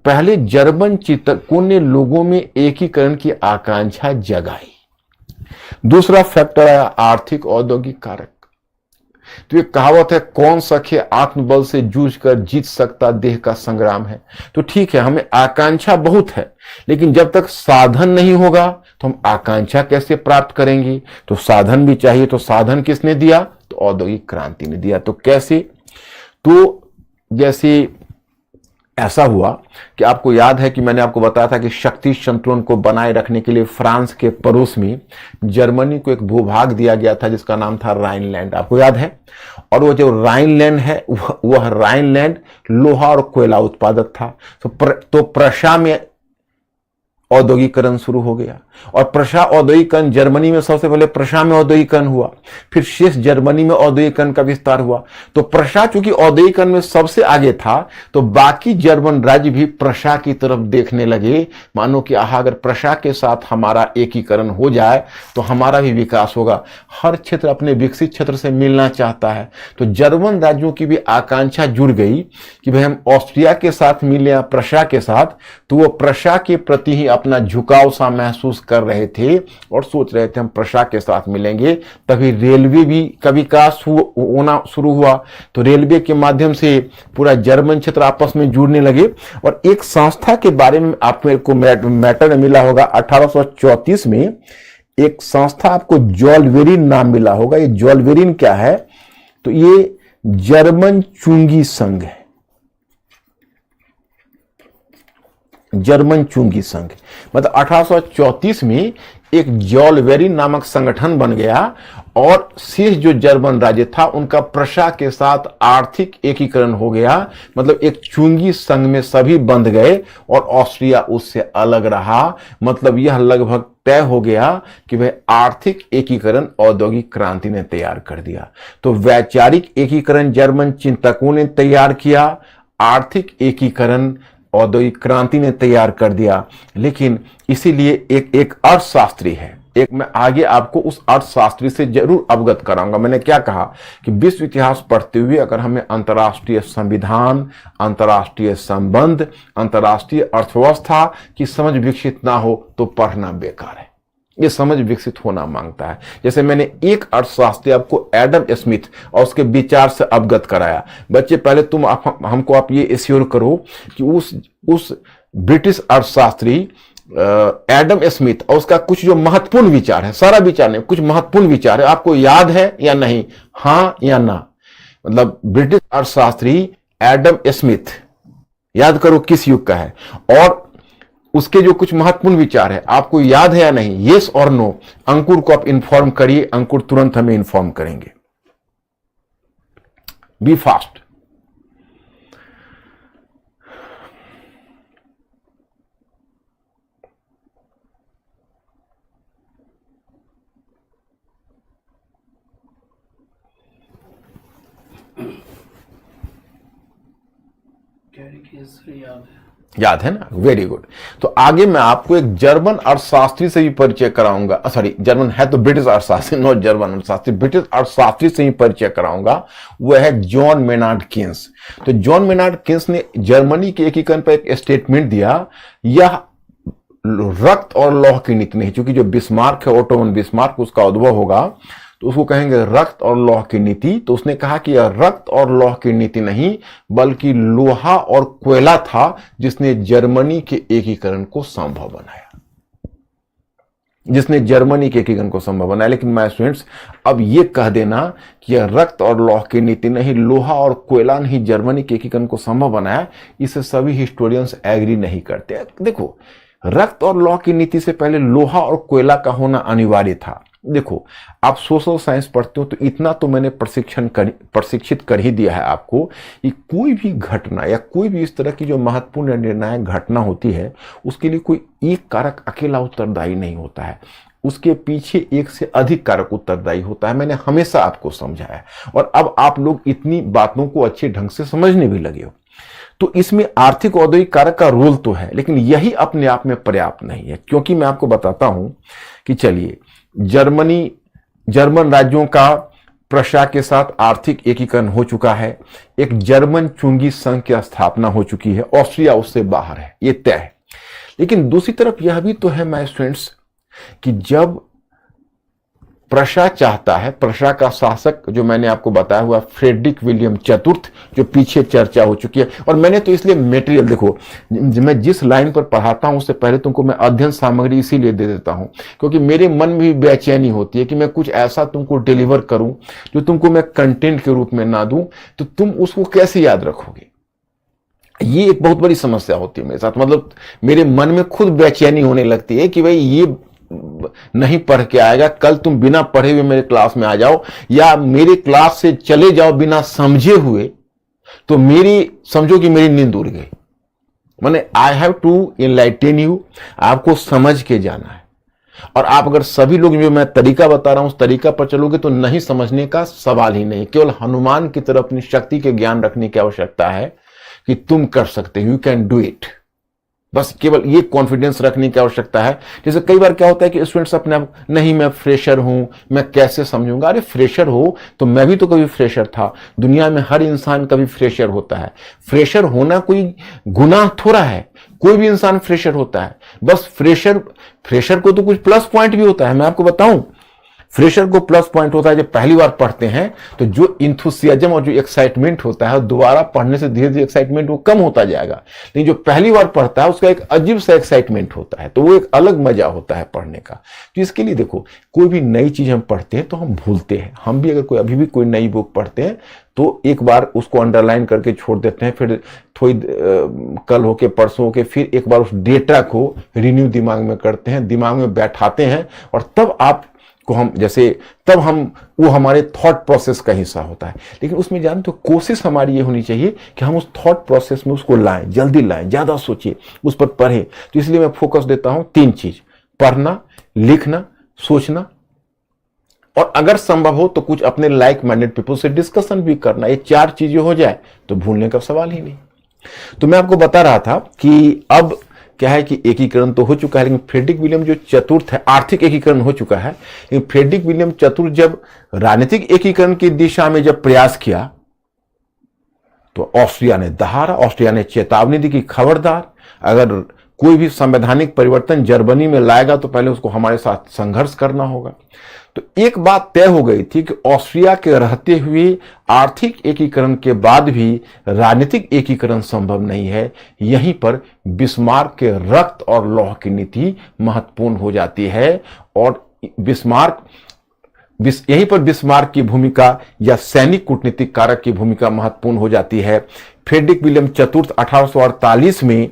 पहले जर्मन चिंतकों ने लोगों में एकीकरण की आकांक्षा जगाई। दूसरा फैक्टर आया आर्थिक औद्योगिक कारक। तो ये कहावत है, कौन सखे आत्मबल से जूझ कर जीत सकता देह का संग्राम है। तो ठीक है, हमें आकांक्षा बहुत है लेकिन जब तक साधन नहीं होगा तो हम आकांक्षा कैसे प्राप्त करेंगे? तो साधन भी चाहिए। तो साधन किसने दिया? तो औद्योगिक क्रांति ने दिया। तो कैसे? तो जैसे ऐसा हुआ कि आपको याद है कि मैंने आपको बताया था कि शक्ति संतुलन को बनाए रखने के लिए फ्रांस के पड़ोस में जर्मनी को एक भूभाग दिया गया था जिसका नाम था राइनलैंड, आपको याद है? और वो जो राइनलैंड है वह राइनलैंड लोहा और कोयला उत्पादक था। तो प्रशा में औद्योगिकरण शुरू हो गया और प्रशा औद्योगिकरण, जर्मनी में सबसे पहले प्रशा में औद्योगिकरण हुआ, फिर शेष जर्मनी में औद्योगिकरण का विस्तार हुआ। तो प्रशा चूंकि औद्योगिकरण में सबसे आगे था तो बाकी जर्मन राज्य भी प्रशा की तरफ देखने लगे, मानो कि अगर प्रशा के साथ हमारा एकीकरण हो जाए तो हमारा भी विकास होगा। हर क्षेत्र अपने विकसित क्षेत्र से मिलना चाहता है। तो जर्मन राज्यों की भी आकांक्षा जुड़ गई कि भाई हम ऑस्ट्रिया के साथ मिले या प्रशा के साथ, तो वो प्रशा के प्रति ही अपना झुकाव सा महसूस कर रहे थे और सोच रहे थे हम प्रशा के साथ मिलेंगे। तभी रेलवे भी का विकास होना शुरू हुआ। तो रेलवे के माध्यम से पूरा जर्मन क्षेत्र आपस में जुड़ने लगे। और एक संस्था के बारे में आपको मैटर मिला होगा, 1834 में एक संस्था आपको जॉलवेरिन नाम मिला होगा। ये जॉलवेरिन क्या है? तो ये जर्मन चुंगी संघ है, जर्मन चुंगी संघ। मतलब 1834 में एक जॉलवेरिन नामक संगठन बन गया और शेष जो जर्मन राज्य था उनका प्रशा के साथ आर्थिक एकीकरण हो गया। मतलब एक चुंगी संघ में सभी बंध गए और ऑस्ट्रिया उससे अलग रहा। मतलब यह लगभग तय हो गया कि भाई आर्थिक एकीकरण औद्योगिक क्रांति ने तैयार कर दिया। तो वैचारिक एकीकरण जर्मन चिंतकों ने तैयार किया, आर्थिक एकीकरण औद्योगिक क्रांति ने तैयार कर दिया। लेकिन इसीलिए एक अर्थशास्त्री है, एक मैं आगे आपको उस अर्थशास्त्री से जरूर अवगत कराऊंगा। मैंने क्या कहा कि विश्व इतिहास पढ़ते हुए अगर हमें अंतर्राष्ट्रीय संविधान, अंतर्राष्ट्रीय संबंध, अंतर्राष्ट्रीय अर्थव्यवस्था की समझ विकसित ना हो तो पढ़ना बेकार है। ये समझ विकसित होना मांगता है। जैसे मैंने एक अर्थशास्त्री आपको एडम स्मिथ और उसके विचार से अवगत कराया। बच्चे पहले तुम हमको आप ये एश्योर करो कि उस ब्रिटिश अर्थशास्त्री एडम स्मिथ और उसका कुछ जो महत्वपूर्ण विचार है, सारा विचार नहीं, कुछ महत्वपूर्ण विचार है, आपको याद है या नहीं? हाँ या ना? मतलब ब्रिटिश अर्थशास्त्री एडम स्मिथ, याद करो किस युग का है और उसके जो कुछ महत्वपूर्ण विचार है आपको याद है या नहीं? यस और नो? अंकुर को आप इन्फॉर्म करिए, अंकुर तुरंत हमें इन्फॉर्म करेंगे। B fast. केस याद है। याद है ना, वेरी गुड। तो आगे मैं आपको एक जर्मन अर्थशास्त्री से भी परिचय कराऊंगा, सॉरी जर्मन है तो ब्रिटिश अर्थशास्त्री, नॉट जर्मन अर्थशास्त्री, ब्रिटिश अर्थशास्त्री से ही परिचय कराऊंगा। वह है जॉन मेनार्ड केन्स। तो जॉन मेनार्ड केन्स ने जर्मनी के एकीकरण पर एक स्टेटमेंट दिया, यह रक्त और लौह की नीति नहीं, क्योंकि जो बिस्मार्क है, ओटोमन बिस्मार्क, उसका उद्भव होगा तो उसको कहेंगे रक्त और लौह की नीति। तो उसने कहा कि यह रक्त और लौह की नीति नहीं बल्कि लोहा और कोयला था जिसने जर्मनी के एकीकरण को संभव बनाया, जिसने जर्मनी के एकीकरण को संभव बनाया। लेकिन माय स्टूडेंट्स, अब यह कह देना कि यह रक्त और लौह की नीति नहीं, लोहा और कोयला नहीं जर्मनी के एकीकरण को संभव बनाया, इसे सभी हिस्टोरियंस एग्री नहीं करते। देखो, रक्त और लौह की नीति से पहले लोहा और कोयला का होना अनिवार्य था। देखो, आप सोशल साइंस पढ़ते हो तो इतना तो मैंने प्रशिक्षित कर ही दिया है आपको कि कोई भी घटना या कोई भी इस तरह की जो महत्वपूर्ण निर्णायक घटना होती है, उसके लिए कोई एक कारक अकेला उत्तरदायी नहीं होता है, उसके पीछे एक से अधिक कारक उत्तरदायी होता है। मैंने हमेशा आपको समझाया है और अब आप लोग इतनी बातों को अच्छे ढंग से समझने भी लगे हो। तो इसमें आर्थिक औद्योगिक कारक का रोल तो है, लेकिन यही अपने आप में पर्याप्त नहीं है, क्योंकि मैं आपको बताता हूं कि चलिए, जर्मन राज्यों का प्रशा के साथ आर्थिक एकीकरण हो चुका है, एक जर्मन चुंगी संघ की स्थापना हो चुकी है, ऑस्ट्रिया उससे बाहर है, ये तय है। लेकिन दूसरी तरफ यह भी तो है माय स्टूडेंट्स कि जब प्रशा चाहता है, प्रशा का शासक जो मैंने आपको बताया हुआ फ्रेडरिक विलियम चतुर्थ, जो पीछे चर्चा हो चुकी है, और मैंने तो इसलिए मटेरियल, देखो मैं जिस लाइन पर पढ़ाता हूं उससे पहले तुमको मैं अध्ययन सामग्री इसीलिए दे देता हूं क्योंकि मेरे मन में भी बेचैनी होती है कि मैं कुछ ऐसा तुमको डिलीवर करूं जो तुमको मैं कंटेंट के रूप में ना दूं तो तुम उसको कैसे याद रखोगे। ये एक बहुत बड़ी समस्या होती है मेरे साथ, मतलब मेरे मन में खुद बेचैनी होने लगती है कि भाई ये नहीं पढ़ के आएगा, कल तुम बिना पढ़े हुए मेरे क्लास में आ जाओ या मेरे क्लास से चले जाओ बिना समझे हुए, तो मेरी समझो कि मेरी नींद उड़ गई। माने I have to enlighten you, आपको समझ के जाना है। और आप अगर सभी लोग जो मैं तरीका बता रहा हूं उस तरीका पर चलोगे तो नहीं समझने का सवाल ही नहीं। केवल हनुमान की तरह अपनी शक्ति के ज्ञान रखने की आवश्यकता है कि तुम कर सकते हो, यू कैन डू इट। बस केवल ये कॉन्फिडेंस रखने की आवश्यकता है। जैसे कई बार क्या होता है कि स्टूडेंट्स अपने आप, नहीं मैं फ्रेशर हूं, मैं कैसे समझूंगा। अरे फ्रेशर हो तो मैं भी तो कभी फ्रेशर था, दुनिया में हर इंसान कभी फ्रेशर होता है। फ्रेशर होना कोई गुनाह थोड़ा है, कोई भी इंसान फ्रेशर होता है। बस फ्रेशर को तो कुछ प्लस पॉइंट भी होता है। मैं आपको बताऊं, फ्रेशर को प्लस पॉइंट होता है जब पहली बार पढ़ते हैं तो जो इंथुसियाज्म और जो एक्साइटमेंट होता है दोबारा पढ़ने से धीरे धीरे एक्साइटमेंट वो कम होता जाएगा। लेकिन जो पहली बार पढ़ता है उसका एक अजीब सा एक्साइटमेंट होता है, तो वो एक अलग मजा होता है पढ़ने का। तो इसके लिए देखो, कोई भी नई चीज हम पढ़ते हैं तो हम भूलते हैं। हम भी अगर अभी भी कोई नई बुक पढ़ते हैं तो एक बार उसको अंडरलाइन करके छोड़ देते हैं, फिर थोड़ी कल होके परसों होके फिर एक बार उस डेटा को रिन्यू दिमाग में करते हैं, दिमाग में बैठाते हैं, और तब आप को हम जैसे तब हम वो हमारे थॉट प्रोसेस का हिस्सा होता है। लेकिन उसमें जान तो कोशिश हमारी ये होनी चाहिए कि हम उस थॉट प्रोसेस में उसको लाएं, जल्दी लाएं, ज्यादा सोचिए, उस पर पढ़ें। तो इसलिए मैं फोकस देता हूं 3 चीज: पढ़ना, लिखना, सोचना, और अगर संभव हो तो कुछ अपने लाइक माइंडेड पीपल से डिस्कशन भी करना। ये 4 चीजें हो जाए तो भूलने का सवाल ही नहीं। तो मैं आपको बता रहा था कि अब क्या है कि एकीकरण तो हो चुका है, लेकिन फ्रेडरिक विलियम जो चतुर्थ है, आर्थिक एकीकरण हो चुका है, लेकिन फ्रेडरिक विलियम चतुर्थ जब राजनीतिक एकीकरण की दिशा में जब प्रयास किया तो ऑस्ट्रिया ने दहाड़ा। ऑस्ट्रिया ने चेतावनी दी कि खबरदार, अगर कोई भी संवैधानिक परिवर्तन जर्मनी में लाएगा तो पहले उसको हमारे साथ संघर्ष करना होगा। तो एक बात तय हो गई थी कि ऑस्ट्रिया के रहते हुए आर्थिक एकीकरण के बाद भी राजनीतिक एकीकरण संभव नहीं है। यहीं पर बिस्मार्क के रक्त और लौह की नीति महत्वपूर्ण हो जाती है, और यहीं पर बिस्मार्क की भूमिका या सैनिक कूटनीतिक कारक की भूमिका महत्वपूर्ण हो जाती है। फ्रेडरिक विलियम चतुर्थ 1849 में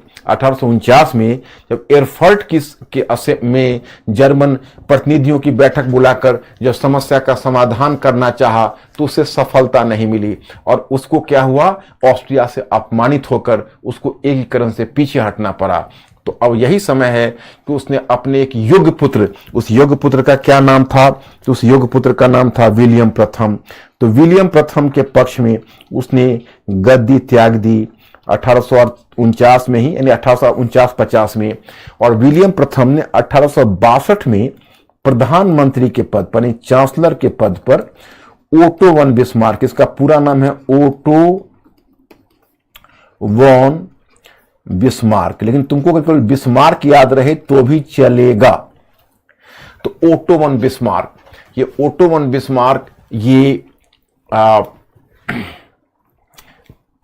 जब एरफर्ट में जर्मन प्रतिनिधियों की बैठक बुलाकर जब समस्या का समाधान करना चाहा तो उसे सफलता नहीं मिली, और उसको क्या हुआ, ऑस्ट्रिया से अपमानित होकर उसको एकीकरण से पीछे हटना पड़ा। तो अब यही समय है कि उसने अपने एक युग पुत्र, उस युग पुत्र का क्या नाम था, तो उस युग पुत्र का नाम था विलियम प्रथम। तो विलियम प्रथम के पक्ष में उसने गद्दी त्याग दी। 1849 में ही, यानी 1849-50 में, और विलियम प्रथम ने 1862 में प्रधानमंत्री के पद पर, यानी चांसलर के पद पर ओटो वन बिस्मार्क, इसका पूरा नाम है ओटो वॉन बिस्मार्क, लेकिन तुमको अगर केवल बिस्मार्क याद रहे तो भी चलेगा। तो ओटो वन बिस्मार्क, ये ओटो वन बिस्मार्क ये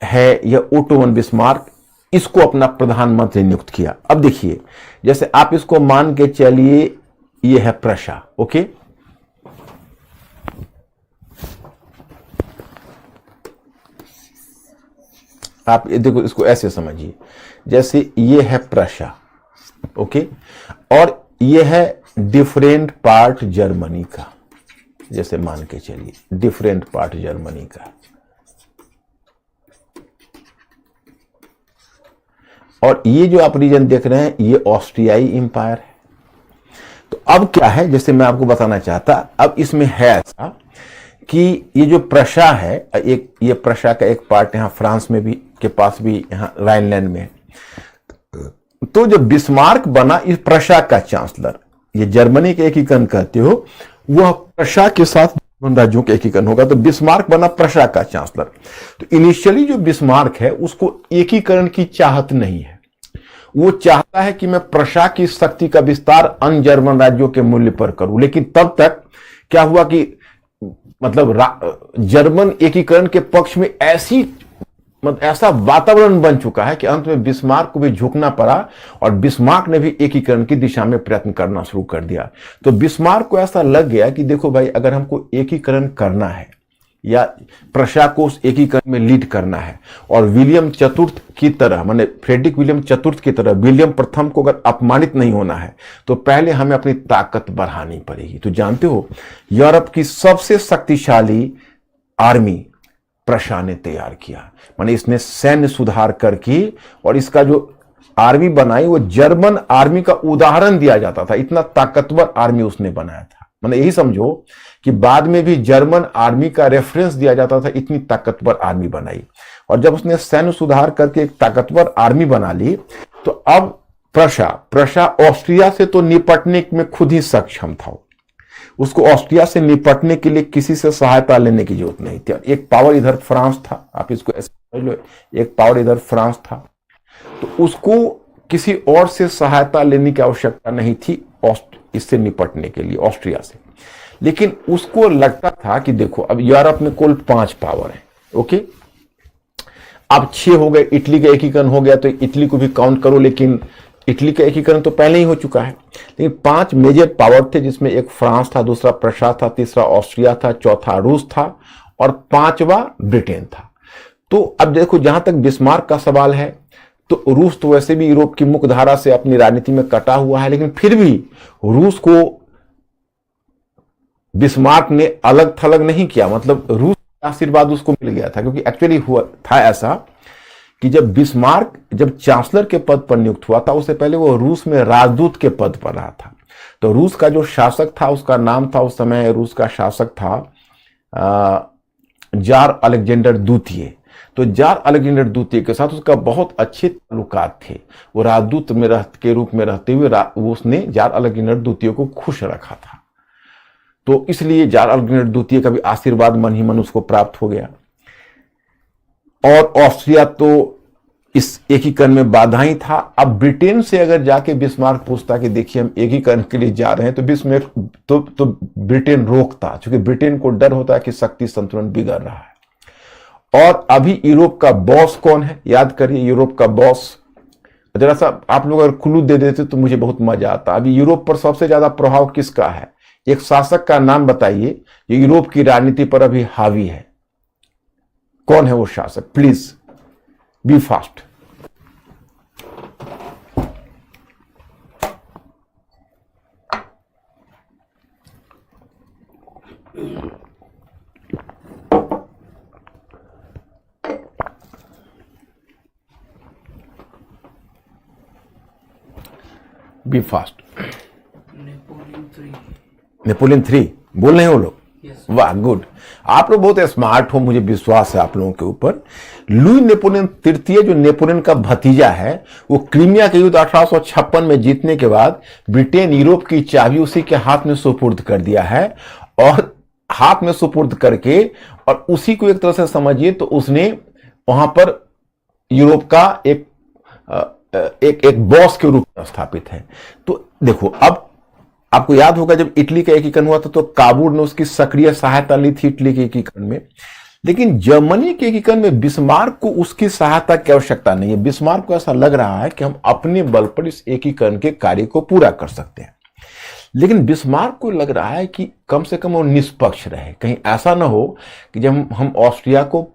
है, यह ओटो वन बिस्मार्क, इसको अपना प्रधानमंत्री नियुक्त किया। अब देखिए, जैसे आप इसको मान के चलिए, ये है प्रशा, ओके, आप ये देखो, इसको ऐसे समझिए, जैसे ये है प्रशा, ओके, और ये है डिफरेंट पार्ट जर्मनी का, जैसे मान के चलिए डिफरेंट पार्ट जर्मनी का, और ये जो आप रीजन देख रहे हैं ये ऑस्ट्रियाई इंपायर है। तो अब क्या है, जैसे मैं आपको बताना चाहता, अब इसमें है ऐसा कि ये जो प्रशा है, एक ये प्रशा का एक पार्ट यहाँ फ्रांस में भी के पास भी, यहाँ राइनलैंड में है। तो जब बिस्मार्क बना इस प्रशा का चांसलर, ये जर्मनी के एकीकरण कहते हो, वह प्रशा के साथ राज्यों के एकीकरण होगा, तो बिस्मार्क बना प्रशा का चांसलर। तो इनिशियली जो बिस्मार्क है उसको एकीकरण की चाहत नहीं है, वो चाहता है कि मैं प्रशा की शक्ति का विस्तार अन्य जर्मन राज्यों के मूल्य पर करूं। लेकिन तब तक क्या हुआ कि मतलब जर्मन एकीकरण के पक्ष में ऐसा वातावरण बन चुका है कि अंत में बिस्मार्क को भी झुकना पड़ा, और बिस्मार्क ने भी एकीकरण की दिशा में प्रयत्न करना शुरू कर दिया। तो बिस्मार्क को ऐसा लग गया कि देखो भाई, अगर हमको एकीकरण करना है या प्रशा को उस एकीकरण में लीड करना है, और विलियम चतुर्थ की तरह, माने फ्रेडरिक विलियम चतुर्थ की तरह विलियम प्रथम को अगर अपमानित नहीं होना है, तो पहले हमें अपनी ताकत बढ़ानी पड़ेगी। तो जानते हो, यूरोप की सबसे शक्तिशाली आर्मी प्रशा ने तैयार किया, माने इसने सैन्य सुधार करके, और इसका जो आर्मी बनाई वो जर्मन आर्मी का उदाहरण दिया जाता था, इतना ताकतवर आर्मी उसने बनाया था। माने यही समझो कि बाद में भी जर्मन आर्मी का रेफरेंस दिया जाता था, इतनी ताकतवर आर्मी बनाई। और जब उसने सैन्य सुधार करके एक ताकतवर आर्मी बना ली, तो अब प्रशा ऑस्ट्रिया से तो निपटने में खुद ही सक्षम था। उसको ऑस्ट्रिया से निपटने के लिए किसी से सहायता लेने की जरूरत नहीं थी। एक पावर इधर फ्रांस था, आप इसको ऐसे समझ लो, एक पावर इधर फ्रांस था, तो उसको किसी और से सहायता लेने की आवश्यकता नहीं थी इससे निपटने के लिए, ऑस्ट्रिया से। लेकिन उसको लगता था कि देखो, अब यूरोप में कुल 5 पावर है, ओके, अब 6 हो गए, इटली का एकीकरण हो गया तो इटली को भी काउंट करो, लेकिन इटली का एकीकरण तो पहले ही हो चुका है। लेकिन 5 मेजर पावर थे, जिसमें एक फ्रांस था, दूसरा प्रशा था, तीसरा ऑस्ट्रिया था, चौथा रूस था, और 5वां ब्रिटेन था। तो अब देखो, जहां तक बिस्मार्क का सवाल है, तो रूस तो वैसे भी यूरोप की मुख्य धारा से अपनी राजनीति में कटा हुआ है, लेकिन फिर भी रूस को बिस्मार्क ने अलग थलग नहीं किया, मतलब रूस का आशीर्वाद उसको मिल गया था। क्योंकि एक्चुअली हुआ था ऐसा कि जब बिस्मार्क जब चांसलर के पद पर नियुक्त हुआ था, उससे पहले वो रूस में राजदूत के पद पर रहा था। तो रूस का जो शासक था, उसका नाम था, उस समय रूस का शासक था जार अलेक्जेंडर द्वितीय। तो जार अलेक्जेंडर द्वितीय के साथ उसका बहुत अच्छे ताल्लुकात थे। वो राजदूत में के रूप में रहते हुए उसने जार अलेक्जेंडर द्वितीय को खुश रखा था। तो इसलिए जार अलेक्जेंडर द्वितीय का भी आशीर्वाद मन ही मन उसको प्राप्त हो गया। और ऑस्ट्रिया तो इस एकीकरण में बाधा ही था। अब ब्रिटेन से अगर जाके बिस्मार्क पूछता कि देखिए हम एकीकरण के लिए जा रहे हैं, तो ब्रिटेन रोकता, क्योंकि ब्रिटेन को डर होता है कि शक्ति संतुलन बिगड़ रहा है। और अभी यूरोप का बॉस कौन है, याद करिए, यूरोप का बॉस, जरा सा आप लोग अगर क्लू दे देते तो मुझे बहुत मजा आता। अभी यूरोप पर सबसे ज्यादा प्रभाव किसका है? एक शासक का नाम बताइए जो यूरोप की राजनीति पर अभी हावी है। कौन है वो शासक? Please be fast. Be fast. Napoleon 3 बोल रहे हैं वो लोग? वाह, गुड। आप लोग बहुत स्मार्ट हो, मुझे विश्वास है आप लोगों के ऊपर। लुई नेपोलियन तृतीय जो नेपोलियन का भतीजा है, वो क्रीमिया के युद्ध 1856 में जीतने के बाद ब्रिटेन यूरोप की चाबी उसी के हाथ में सुपुर्द कर दिया है। और हाथ में सुपुर्द करके, और उसी को एक तरह से समझिए तो उसने वहां पर यूरोप का एक बॉस के रूप में स्थापित है। तो देखो, अब आपको याद होगा जब इटली का एकीकरण हुआ था तो काबुल ने उसकी सक्रिय सहायता ली थी इटली के एकीकरण में। लेकिन जर्मनी के एकीकरण में बिस्मार्क को उसकी सहायता की आवश्यकता नहीं है। बिस्मार्क को ऐसा लग रहा है कि हम अपने बल पर इस एकीकरण के कार्य को पूरा कर सकते हैं। लेकिन बिस्मार्क को लग रहा है कि कम से कम वो निष्पक्ष रहे, कहीं ऐसा ना हो कि जब हम ऑस्ट्रिया को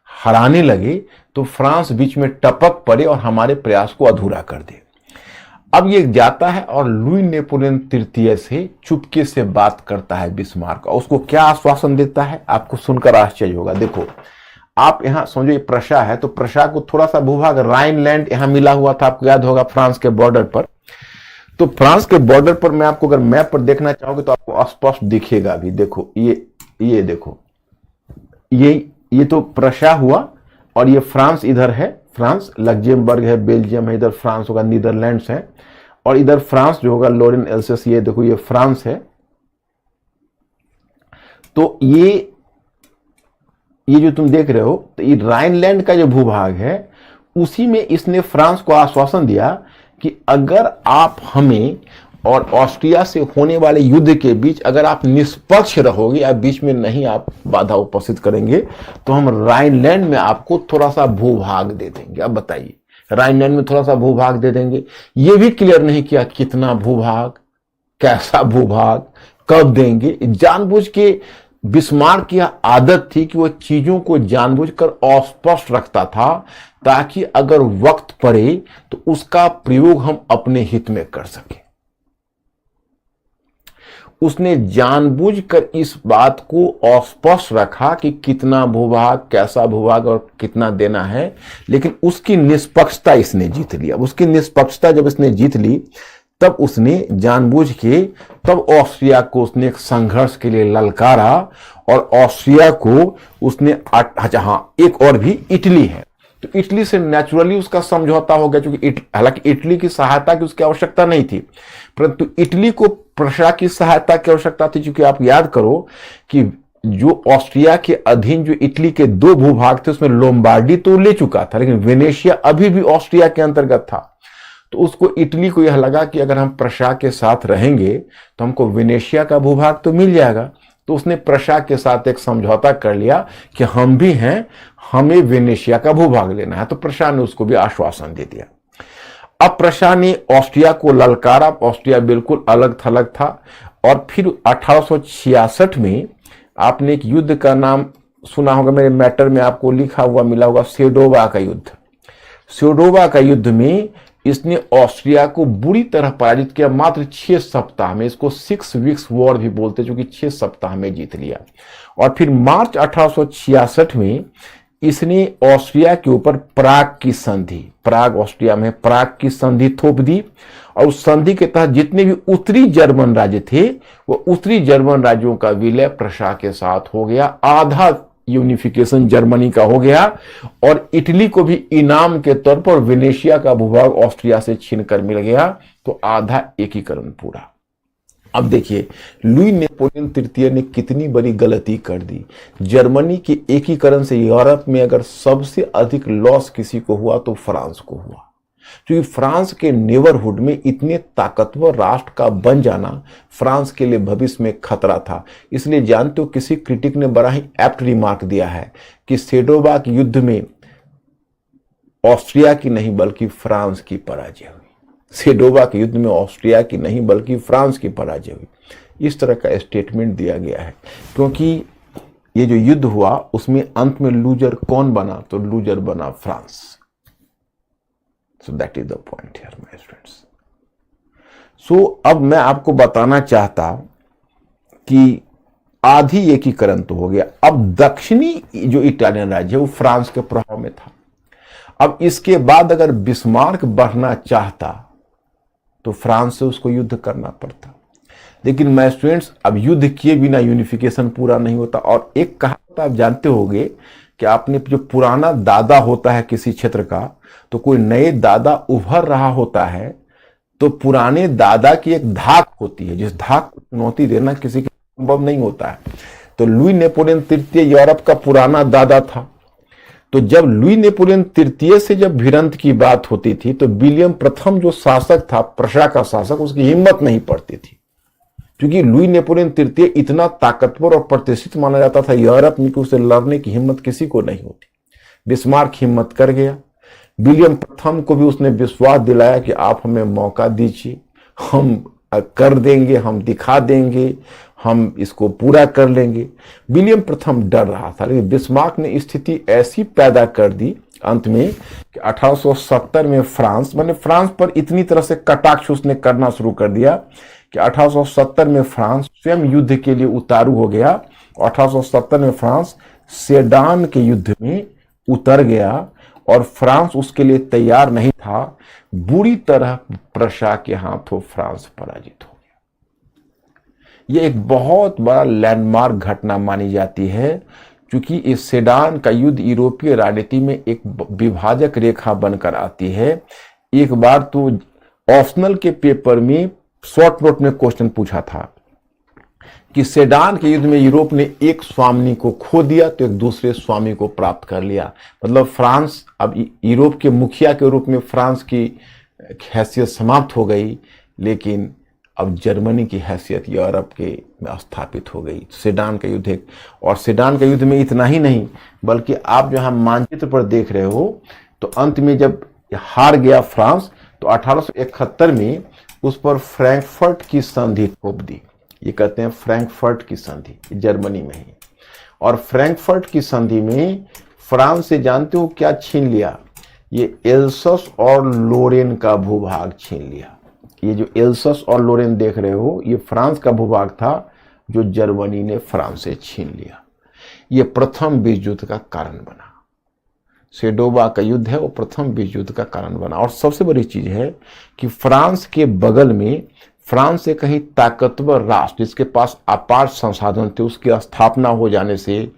हराने लगे तो फ्रांस बीच में टपक पड़े और हमारे प्रयास को अधूरा कर दे। अब ये जाता है और लुई नेपोलियन तृतीय से चुपके से बात करता है बिस्मार्क, और उसको क्या आश्वासन देता है आपको सुनकर आश्चर्य होगा। देखो, आप यहां समझो ये प्रशा है, तो प्रशा को थोड़ा सा भूभाग राइनलैंड यहां मिला हुआ था, आपको याद होगा, फ्रांस के बॉर्डर पर। तो फ्रांस के बॉर्डर पर मैं आपको अगर मैप पर देखना चाहोगे तो आपको स्पष्ट दिखेगा भी। देखो ये देखो, ये तो प्रशा हुआ, और ये फ्रांस इधर है, फ्रांस लग्जेमबर्ग है, बेल्जियम है, इधर फ्रांस होगा, नीदरलैंड्स है, और इधर फ्रांस जो होगा लोरेन एल्सेस, ये देखो ये फ्रांस है। तो ये जो तुम देख रहे हो, तो ये राइनलैंड का जो भूभाग है, उसी में इसने फ्रांस को आश्वासन दिया कि अगर आप हमें और ऑस्ट्रिया से होने वाले युद्ध के बीच अगर आप निष्पक्ष रहोगे या बीच में नहीं आप बाधा उपस्थित करेंगे, तो हम राइनलैंड में आपको थोड़ा सा भूभाग दे देंगे। अब बताइए, राइनलैंड में थोड़ा सा भूभाग दे देंगे, ये भी क्लियर नहीं किया कितना भूभाग, कैसा भूभाग, कब देंगे। जानबूझ के बिस्मार्क की आदत थी कि वो चीजों को जानबूझकर अस्पष्ट रखता था, ताकि अगर वक्त पड़े तो उसका प्रयोग हम अपने हित में कर सकें। उसने जानबूझकर इस बात को अस्पष्ट रखा कि कितना भूभाग, कैसा भूभाग और कितना देना है, लेकिन उसकी निष्पक्षता इसने जीत लिया। उसकी निष्पक्षता जब इसने जीत ली, तब उसने जानबूझ के, तब ऑस्ट्रिया को उसने एक संघर्ष के लिए ललकारा, और ऑस्ट्रिया को उसने, अच्छा हाँ, एक और भी इटली है, तो इटली से नेचुरली उसका समझौता हो गया, क्योंकि हालांकि इटली की सहायता की उसकी आवश्यकता नहीं थी, परंतु इटली को प्रशा की सहायता की आवश्यकता थी। क्योंकि आप याद करो कि जो ऑस्ट्रिया के अधीन जो इटली के दो भूभाग थे, उसमें लोम्बार्डी तो ले चुका था, लेकिन वेनेशिया अभी भी ऑस्ट्रिया के अंतर्गत था। तो उसको, इटली को यह लगा कि अगर हम प्रशा के साथ रहेंगे तो हमको वेनेशिया का भूभाग तो मिल जाएगा। तो उसने प्रशा के साथ एक समझौता कर लिया कि हम भी हैं, हमें वेनेशिया का भूभाग लेना है। तो प्रशा ने उसको भी आश्वासन दे दिया। अब प्रशा ने ऑस्ट्रिया को ललकारा, ऑस्ट्रिया बिल्कुल अलग थलग था। और फिर 1866 में आपने एक युद्ध का नाम सुना होगा, मेरे मैटर में आपको लिखा हुआ मिला होगा, सेडोवा का युद्ध। सेडोवा का युद्ध में इसने ऑस्ट्रिया को बुरी तरह पराजित किया, मात्र 6 सप्ताह में। इसको 6 वीक्स वॉर भी बोलते, जो कि 6 सप्ताह में जीत लिया। और फिर मार्च 1866 में इसने ऑस्ट्रिया के ऊपर प्राग की संधि, प्राग ऑस्ट्रिया में प्राग की संधि थोप दी, और उस संधि के तहत जितने भी उत्तरी जर्मन राज्य थे, वो उत्तरी जर्मन राज्यों का विलय प्रशा के साथ हो गया। आधा यूनिफिकेशन जर्मनी का हो गया, और इटली को भी इनाम के तौर पर वेनेशिया का भूभाग ऑस्ट्रिया से छीनकर मिल गया। तो आधा एकीकरण पूरा। अब देखिए, लुई नेपोलियन तृतीय ने कितनी बड़ी गलती कर दी। जर्मनी के एकीकरण से यूरोप में अगर सबसे अधिक लॉस किसी को हुआ तो फ्रांस को हुआ, क्योंकि फ्रांस के नेबरहुड में इतने ताकतवर राष्ट्र का बन जाना फ्रांस के लिए भविष्य में खतरा था। इसलिए जानते हो, किसी क्रिटिक ने बड़ा ही एप्ट रिमार्क दिया है कि सेडोवा के युद्ध में ऑस्ट्रिया की नहीं बल्कि फ्रांस की पराजय हुई। सेडोवा के युद्ध में ऑस्ट्रिया की नहीं बल्कि फ्रांस की पराजय हुई। इस तरह का स्टेटमेंट दिया गया है, क्योंकि ये जो युद्ध हुआ उसमें अंत में लूजर कौन बना, तो लूजर बना France. So that is the point here, my students. So अब मैं आपको बताना चाहता कि आधी एकीकरण तो हो गया। अब दक्षिणी जो इटालियन राज्य है वो फ्रांस के प्रभाव में था। अब इसके बाद अगर बिस्मार्क बढ़ना चाहता तो फ्रांस से उसको युद्ध करना पड़ता। लेकिन मैं स्टूडेंट्स, अब युद्ध किए बिना यूनिफिकेशन पूरा नहीं होता। और एक कहावत आप जानते होंगे कि आपने जो पुराना दादा होता है किसी क्षेत्र का, तो कोई नए दादा उभर रहा होता है, तो पुराने दादा की एक धाक होती है, जिस धाक को चुनौती देना किसी के संभव नहीं होता है। तो लुई नेपोलियन तृतीय यूरोप का पुराना दादा था। तो जब लुई नेपोलियन तृतीय से जब भिड़ंत की बात होती थी, तो विलियम प्रथम जो शासक था, प्रशा का शासक, उसकी हिम्मत नहीं पड़ती थी, क्योंकि लुई नेपोलियन तृतीय इतना ताकतवर और प्रतिष्ठित माना जाता था यूरोप में कि उसे लड़ने की हिम्मत किसी को नहीं होती। बिस्मार्क हिम्मत कर गया। विलियम प्रथम को भी उसने विश्वास दिलाया कि आप हमें मौका दीजिए, हम कर देंगे, हम दिखा देंगे, हम इसको पूरा कर लेंगे। विलियम प्रथम डर रहा था, लेकिन बिस्मार्क ने स्थिति ऐसी पैदा कर दी अंत में कि 1870 में फ्रांस पर इतनी तरह से कटाक्ष उसने करना शुरू कर दिया कि 1870 में फ्रांस स्वयं युद्ध के लिए उतारू हो गया। 1870 में फ्रांस सेडान के युद्ध में उतर गया और फ्रांस उसके लिए तैयार नहीं था। बुरी तरह प्रशा के हाथों फ्रांस पराजित हो गया। यह एक बहुत बड़ा लैंडमार्क घटना मानी जाती है, क्योंकि इस सेडान का युद्ध यूरोपीय राजनीति में एक विभाजक रेखा बनकर आती है। एक बार तो ऑप्शनल के पेपर में शॉर्ट नोट में क्वेश्चन पूछा था कि सेडान के युद्ध में यूरोप ने एक स्वामी को खो दिया तो एक दूसरे स्वामी को प्राप्त कर लिया। मतलब फ्रांस अब यूरोप के मुखिया के रूप में फ्रांस की हैसियत समाप्त हो गई, लेकिन अब जर्मनी की हैसियत यूरोप के में स्थापित हो गई। सेडान का युद्ध एक, और सेडान के युद्ध में इतना ही नहीं, बल्कि आप जो हम मानचित्र पर देख रहे हो, तो अंत में जब हार गया फ्रांस, तो 1871 में उस पर फ्रैंकफर्ट की संधि थोप दी। ये कहते हैं फ्रैंकफर्ट की संधि, जर्मनी में ही। और फ्रैंकफर्ट की संधि में फ्रांस से जानते हो क्या छीन लिया? ये एल्सस और लोरेन का भूभाग छीन लिया। ये जो एल्सस और लोरेन देख रहे हो, ये फ्रांस का भूभाग था जो जर्मनी ने फ्रांस से छीन लिया। ये प्रथम विश्व युद्ध का कारण बना। सेडोवा का युद्ध है वो प्रथम विश्व युद्ध का कारण बना। और सबसे बड़ी चीज है कि फ्रांस के बगल में, फ्रांस से कहीं ताकतवर राष्ट्र जिसके पास अपार संसाधन थे, उसकी स्थापना हो जाने से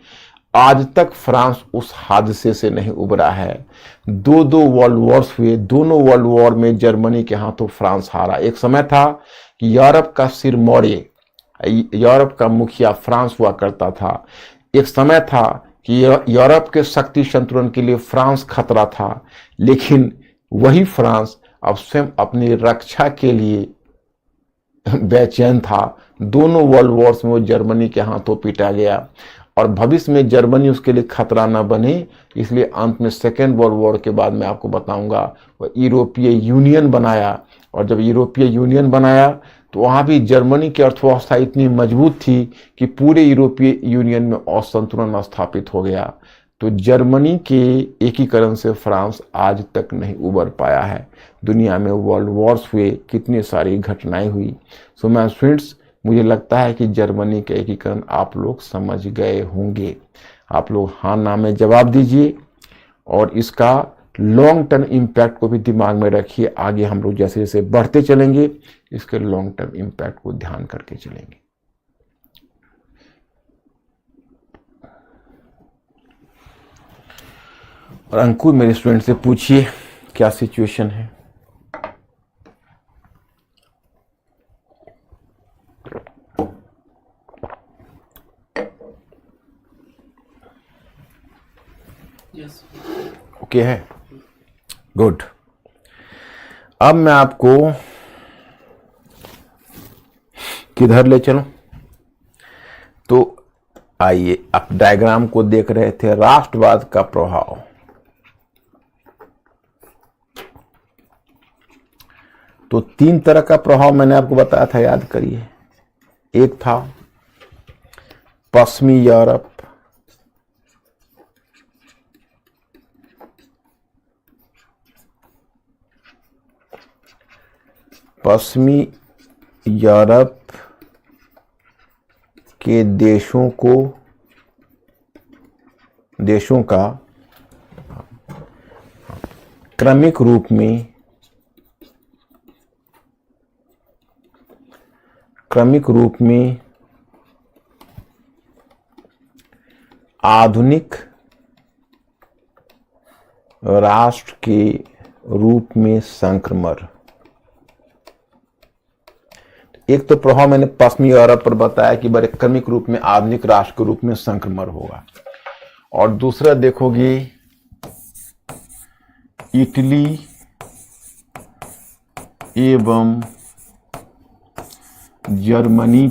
आज तक फ्रांस उस हादसे से नहीं उबरा है। दो वर्ल्ड वॉर्स हुए, दोनों वर्ल्ड वॉर में जर्मनी के हाथों फ्रांस हारा। एक समय था कि यूरोप का सिरमौरे, यूरोप का मुखिया फ्रांस हुआ करता था। एक समय था कि यूरोप के शक्ति संतुलन के लिए फ्रांस खतरा था, लेकिन वही फ्रांस अब स्वयं अपनी रक्षा के लिए बेचैन था। दोनों वर्ल्ड वॉर्स में वो जर्मनी के हाथों पीटा गया, और भविष्य में जर्मनी उसके लिए खतरा न बने, इसलिए अंत में सेकेंड वर्ल्ड वॉर के बाद मैं आपको बताऊंगा वो यूरोपीय यूनियन बनाया। और जब यूरोपीय यूनियन बनाया तो वहाँ भी जर्मनी की अर्थव्यवस्था इतनी मजबूत थी कि पूरे यूरोपीय यूनियन में असंतुलन स्थापित हो गया। तो जर्मनी के एकीकरण से फ्रांस आज तक नहीं उबर पाया है। दुनिया में वर्ल्ड वॉर्स हुए, कितनी सारी घटनाएं हुई। सो मैं स्टूडेंट्स, मुझे लगता है कि जर्मनी के एकीकरण आप लोग समझ गए होंगे। आप लोग हाँ ना में जवाब दीजिए और इसका लॉन्ग टर्म इम्पैक्ट को भी दिमाग में रखिए। आगे हम लोग जैसे जैसे बढ़ते चलेंगे इसके लॉन्ग टर्म इम्पैक्ट को ध्यान करके चलेंगे। और अंकुर मेरे स्टूडेंट से पूछिए क्या सिचुएशन है। यस ओके है, गुड। अब मैं आपको किधर ले चलूं? तो आइए, आप डायग्राम को देख रहे थे, राष्ट्रवाद का प्रभाव। तो तीन तरह का प्रभाव मैंने आपको बताया था, याद करिए। एक था पश्चिमी यूरोप, पश्चिमी यूरोप के देशों का क्रमिक रूप क्रमिक रूप में आधुनिक राष्ट्र के रूप में संक्रमण। एक तो प्रभाव मैंने पश्चिमी यूरोप पर बताया कि बड़े क्रमिक रूप में आधुनिक राष्ट्र के रूप में संक्रमण होगा, और दूसरा देखोगे इटली एवं जर्मनी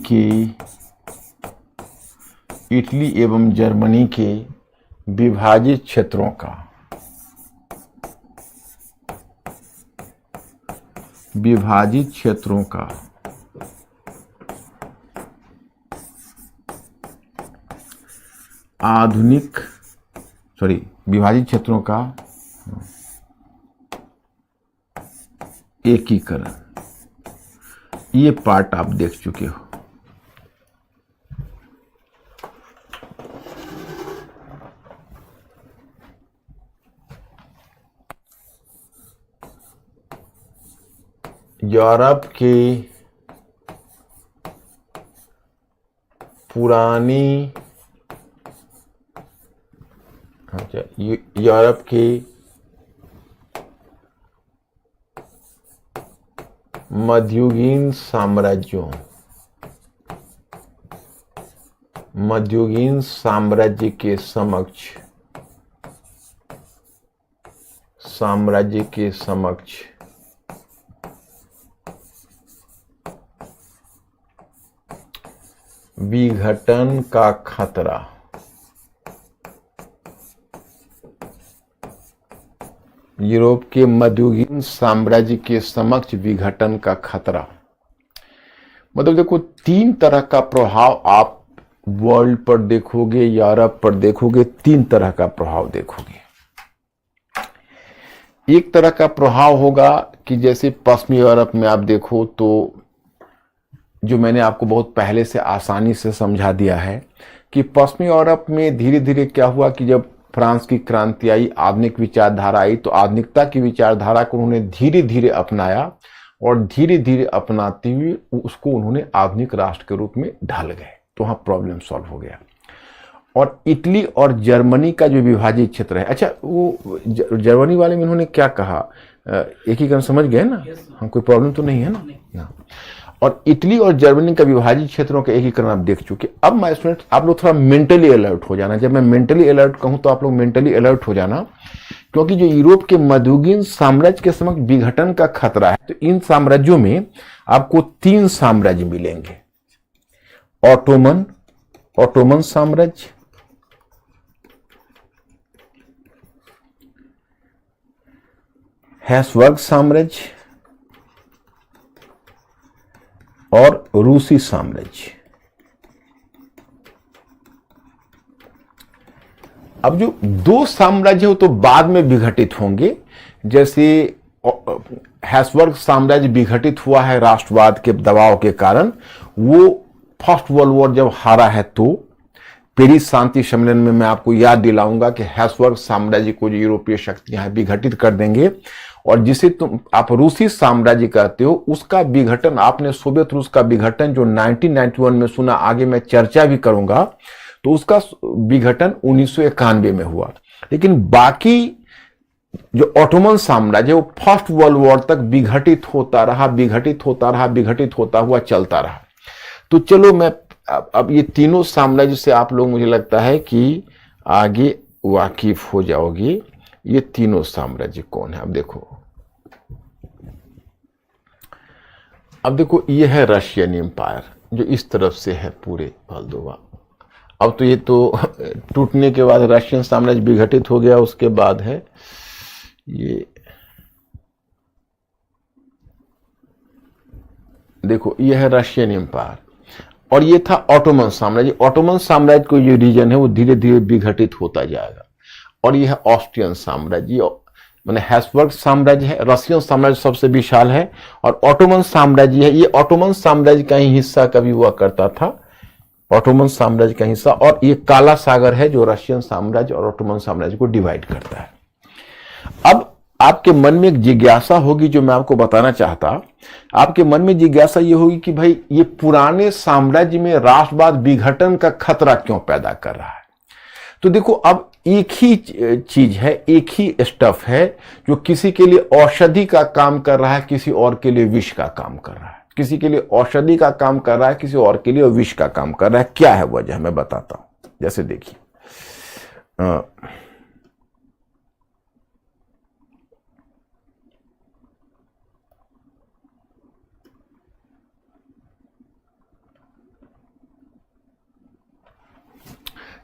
के विभाजित क्षेत्रों का विभाजित क्षेत्रों का एकीकरण। ये पार्ट आप देख चुके हो। यूरोप के यूरोप के मध्ययुगीन साम्राज्य के समक्ष विघटन का खतरा। यूरोप के मध्ययुगीन साम्राज्य के समक्ष विघटन का खतरा मतलब देखो, तीन तरह का प्रभाव आप वर्ल्ड पर देखोगे, यूरोप पर देखोगे, तीन तरह का प्रभाव देखोगे। एक तरह का प्रभाव होगा कि जैसे पश्चिमी यूरोप में आप देखो तो जो मैंने आपको बहुत पहले से आसानी से समझा दिया है कि पश्चिमी यूरोप में धीरे धीरे क्या हुआ कि जब फ्रांस की क्रांति आई, आधुनिक विचारधारा आई, तो आधुनिकता की विचारधारा को उन्होंने धीरे धीरे अपनाया और धीरे धीरे अपनाते हुए उसको उन्होंने आधुनिक राष्ट्र के रूप में ढाल गए, तो वहां प्रॉब्लम सॉल्व हो गया। और इटली और जर्मनी का जो विभाजित क्षेत्र है, अच्छा वो जर्मनी वाले में उन्होंने क्या कहा, एकीकरण समझ गए ना? हाँ, कोई प्रॉब्लम तो नहीं है ना? और इटली और जर्मनी का विभाजित क्षेत्रों का एकीकरण आप देख चुके। अब माय स्टूडेंट्स, आप लोग थोड़ा मेंटली अलर्ट हो जाना। जब मैं मेंटली अलर्ट कहूं तो आप लोग मेंटली अलर्ट हो जाना, क्योंकि जो यूरोप के मध्ययुगीन साम्राज्य के समक्ष विघटन का खतरा है, तो इन साम्राज्यों में आपको तीन साम्राज्य मिलेंगे। ऑटोमन साम्राज्य, हैब्सबर्ग साम्राज्य और रूसी साम्राज्य। अब जो दो साम्राज्य हो तो बाद में विघटित होंगे। जैसे हैब्सबर्ग साम्राज्य विघटित हुआ है राष्ट्रवाद के दबाव के कारण। वो फर्स्ट वर्ल्ड वॉर जब हारा है तो पेरिस शांति सम्मेलन में मैं आपको याद दिलाऊंगा कि हैब्सबर्ग साम्राज्य को जो यूरोपीय शक्तियां हैं विघटित कर देंगे, और जिसे आप रूसी साम्राज्य कहते हो उसका विघटन, आपने सोवियत रूस का विघटन जो 1991 में सुना, आगे मैं चर्चा भी करूंगा, तो उसका विघटन 1991 में हुआ। लेकिन बाकी जो ऑटोमन साम्राज्य वो फर्स्ट वर्ल्ड वॉर तक विघटित होता हुआ चलता रहा। तो चलो मैं अब ये तीनों साम्राज्य से आप लोग, मुझे लगता है कि आगे वाकिफ हो जाओगे। ये तीनों साम्राज्य कौन है? अब देखो ये है रशियन एम्पायर जो इस तरफ से है पूरे मोल्दोवा। अब तो ये तो टूटने के बाद रशियन साम्राज्य विघटित हो गया, उसके बाद है ये देखो, ये है रशियन एम्पायर, और ये था ऑटोमन साम्राज्य। ऑटोमन साम्राज्य को जो रीजन है वो धीरे धीरे विघटित होता जाएगा। और यह है ऑस्ट्रियन साम्राज्य, माने हैब्सबर्ग साम्राज्य है, रशियन साम्राज्य सबसे विशाल है, और ऑटोमन साम्राज्य है। ये ऑटोमन साम्राज्य का ही हिस्सा कभी हुआ करता था, ऑटोमन साम्राज्य का हिस्सा। और ये काला सागर है जो रशियन साम्राज्य और ऑटोमन साम्राज्य को डिवाइड करता है। अब आपके मन में एक जिज्ञासा होगी जो मैं आपको बताना चाहता। आपके मन में जिज्ञासा ये होगी कि भाई ये पुराने साम्राज्य में राष्ट्रवाद विघटन का खतरा क्यों पैदा कर रहा है। तो देखो, अब एक ही चीज है, एक ही स्टफ है जो किसी के लिए औषधि का काम कर रहा है, किसी और के लिए विष का काम कर रहा है। किसी के लिए औषधि का काम कर रहा है, किसी और के लिए विष का काम कर रहा है। क्या है वजह, मैं बताता हूं। जैसे देखिए,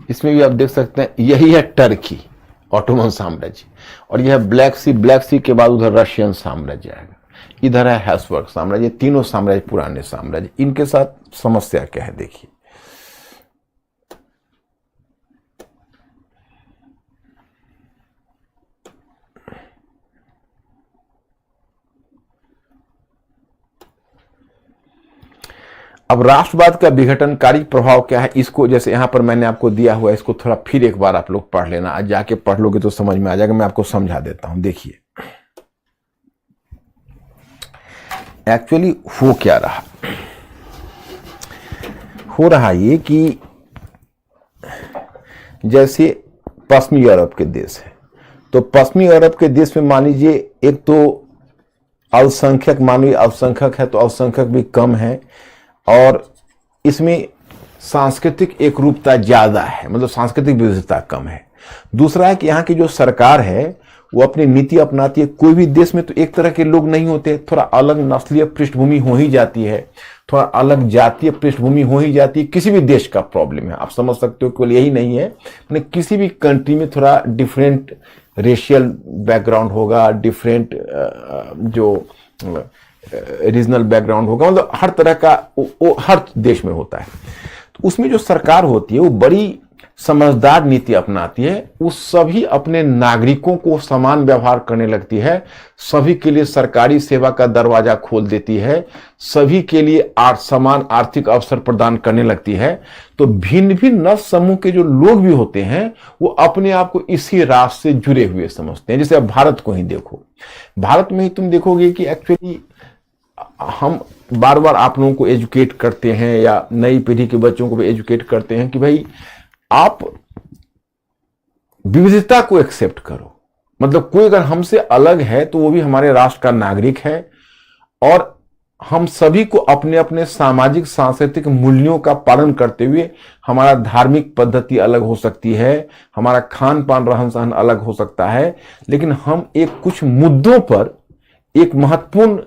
इसमें भी आप देख सकते हैं, यही है टर्की, ऑटोमन साम्राज्य, और यह है ब्लैक सी। ब्लैक सी के बाद उधर रशियन साम्राज्य आएगा, इधर है हैब्सबर्ग साम्राज्य। तीनों साम्राज्य पुराने साम्राज्य। इनके साथ समस्या क्या है देखिए, अब राष्ट्रवाद का विघटनकारी प्रभाव क्या है, इसको जैसे यहां पर मैंने आपको दिया हुआ है, इसको थोड़ा फिर एक बार आप लोग पढ़ लेना। आज जाके पढ़ लोगे तो समझ में आ जाएगा, मैं आपको समझा देता हूं। देखिए एक्चुअली हो क्या रहा, हो रहा ये कि जैसे पश्चिमी यूरोप के देश है, तो पश्चिमी यूरोप के देश में मान लीजिए एक तो अल्पसंख्यक, मानवीय अल्पसंख्यक है तो अल्पसंख्यक भी कम है, और इसमें सांस्कृतिक एकरूपता ज्यादा है, मतलब सांस्कृतिक विविधता कम है। दूसरा है कि यहाँ की जो सरकार है वो अपनी नीति अपनाती है। कोई भी देश में तो एक तरह के लोग नहीं होते, थोड़ा अलग नस्लीय पृष्ठभूमि हो ही जाती है, थोड़ा अलग जातीय पृष्ठभूमि हो ही जाती है। किसी भी देश का प्रॉब्लम है, आप समझ सकते हो, केवल यही नहीं है, मतलब किसी भी कंट्री में थोड़ा डिफरेंट रेशियल बैकग्राउंड होगा, डिफरेंट जो रीजनल बैकग्राउंड होगा, मतलब हर तरह का वो हर देश में होता है। तो उसमें जो सरकार होती है वो बड़ी समझदार नीति अपनाती है। वो सभी अपने नागरिकों को समान व्यवहार करने लगती है, सभी के लिए सरकारी सेवा का दरवाजा खोल देती है, सभी के लिए समान आर्थिक अवसर प्रदान करने लगती है। तो भिन्न भिन्न नस्ल समूह के जो लोग भी होते हैं वो अपने आप को इसी राष्ट्र से जुड़े हुए समझते हैं। जैसे अब भारत को ही देखो, भारत में ही तुम देखोगे कि एक्चुअली हम बार बार आप लोगों को एजुकेट करते हैं, या नई पीढ़ी के बच्चों को भी एजुकेट करते हैं कि भाई आप विविधता को एक्सेप्ट करो। मतलब कोई अगर हमसे अलग है तो वो भी हमारे राष्ट्र का नागरिक है, और हम सभी को अपने अपने सामाजिक सांस्कृतिक मूल्यों का पालन करते हुए, हमारा धार्मिक पद्धति अलग हो सकती है, हमारा खान पान रहन सहन अलग हो सकता है, लेकिन हम एक कुछ मुद्दों पर एक महत्वपूर्ण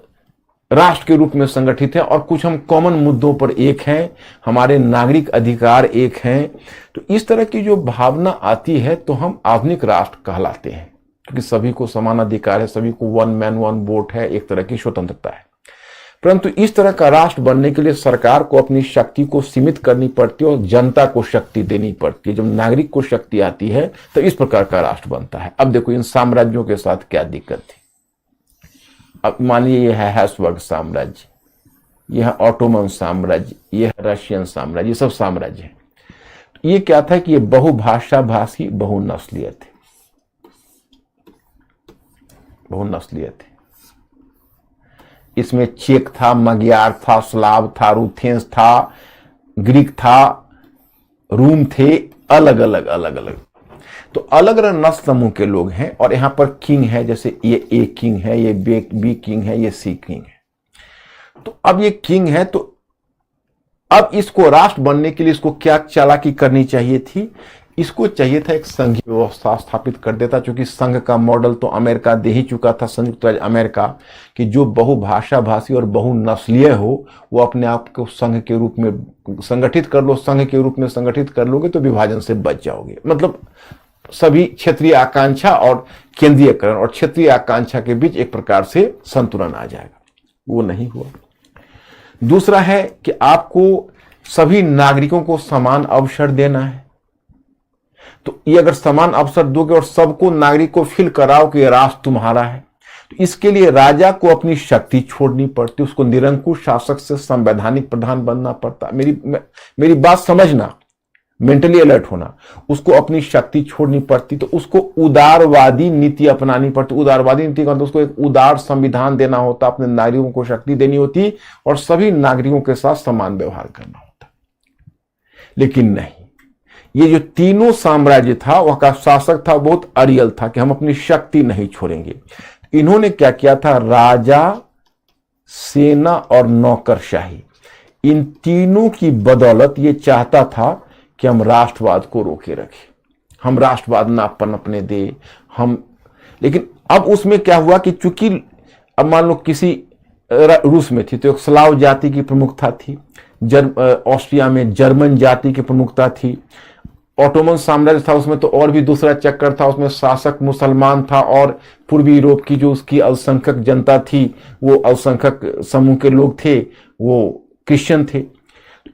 राष्ट्र के रूप में संगठित है, और कुछ हम कॉमन मुद्दों पर एक हैं, हमारे नागरिक अधिकार एक हैं। तो इस तरह की जो भावना आती है तो हम आधुनिक राष्ट्र कहलाते हैं, क्योंकि सभी को समान अधिकार है, सभी को वन मैन वन वोट है, एक तरह की स्वतंत्रता है। परंतु इस तरह का राष्ट्र बनने के लिए सरकार को अपनी शक्ति को सीमित करनी पड़ती है और जनता को शक्ति देनी पड़ती है। जब नागरिक को शक्ति आती है तो इस प्रकार का राष्ट्र बनता है। अब देखो इन साम्राज्यों के साथ क्या दिक्कत थी। अब मानिए यह है हैब्सबर्ग साम्राज्य, यह है ऑटोमन साम्राज्य, यह है रशियन साम्राज्य, ये सब साम्राज्य है। तो ये क्या था कि ये बहुभाषा भाषी बहुनस्लीय थे, बहुनस्लीय थे। इसमें चेक था, मगियार था, स्लाव था, रूथेंस था, ग्रीक था, रूम थे, अलग अलग अलग अलग। तो अलग अलग नस्ल समूह के लोग हैं, और यहां पर किंग है, जैसे ये ए किंग है, ये बी किंग है, ये सी किंग है। तो अब ये किंग है, तो अब इसको राष्ट्र बनने के लिए इसको क्या चालाकी करनी चाहिए थी? इसको चाहिए था एक संघीय व्यवस्था स्थापित कर देता, क्योंकि संघ का मॉडल तो अमेरिका दे ही चुका था, संयुक्त राज्य अमेरिका, कि जो बहुभाषा भाषी और बहुनस्लीय हो वो अपने आप को संघ के रूप में संगठित कर लो। संघ के रूप में संगठित कर लोगे तो विभाजन से बच जाओगे। मतलब सभी क्षेत्रीय आकांक्षा और केंद्रीयकरण और क्षेत्रीय आकांक्षा के बीच एक प्रकार से संतुलन आ जाएगा। वो नहीं हुआ। दूसरा है कि आपको सभी नागरिकों को समान अवसर देना है। तो ये अगर समान अवसर दोगे और सबको नागरिक को फील कराओ कि राष्ट्र तुम्हारा है, तो इसके लिए राजा को अपनी शक्ति छोड़नी पड़ती, उसको निरंकुश शासक से संवैधानिक प्रधान बनना पड़ता। मेरी बात समझना, मेंटली अलर्ट होना, उसको अपनी शक्ति छोड़नी पड़ती, तो उसको उदारवादी नीति अपनानी पड़ती। उदारवादी नीति का मतलब उसको एक उदार संविधान देना होता, अपने नागरिकों को शक्ति देनी होती और सभी नागरिकों के साथ समान व्यवहार करना होता। लेकिन नहीं, ये जो तीनों साम्राज्य था वह का शासक था बहुत अरियल था कि हम अपनी शक्ति नहीं छोड़ेंगे। इन्होंने क्या किया था, राजा, सेना और नौकरशाही, इन तीनों की बदौलत ये चाहता था कि हम राष्ट्रवाद को रोके रखें, हम राष्ट्रवाद ना पनपने दे हम। लेकिन अब उसमें क्या हुआ कि चूंकि अब मान लो किसी रूस में थी तो एक स्लाव जाति की प्रमुखता थी, ऑस्ट्रिया में जर्मन जाति की प्रमुखता थी, ऑटोमन साम्राज्य था उसमें तो और भी दूसरा चक्कर था, उसमें शासक मुसलमान था और पूर्वी यूरोप की जो उसकी अल्पसंख्यक जनता थी वो अल्पसंख्यक समूह के लोग थे, वो क्रिश्चियन थे।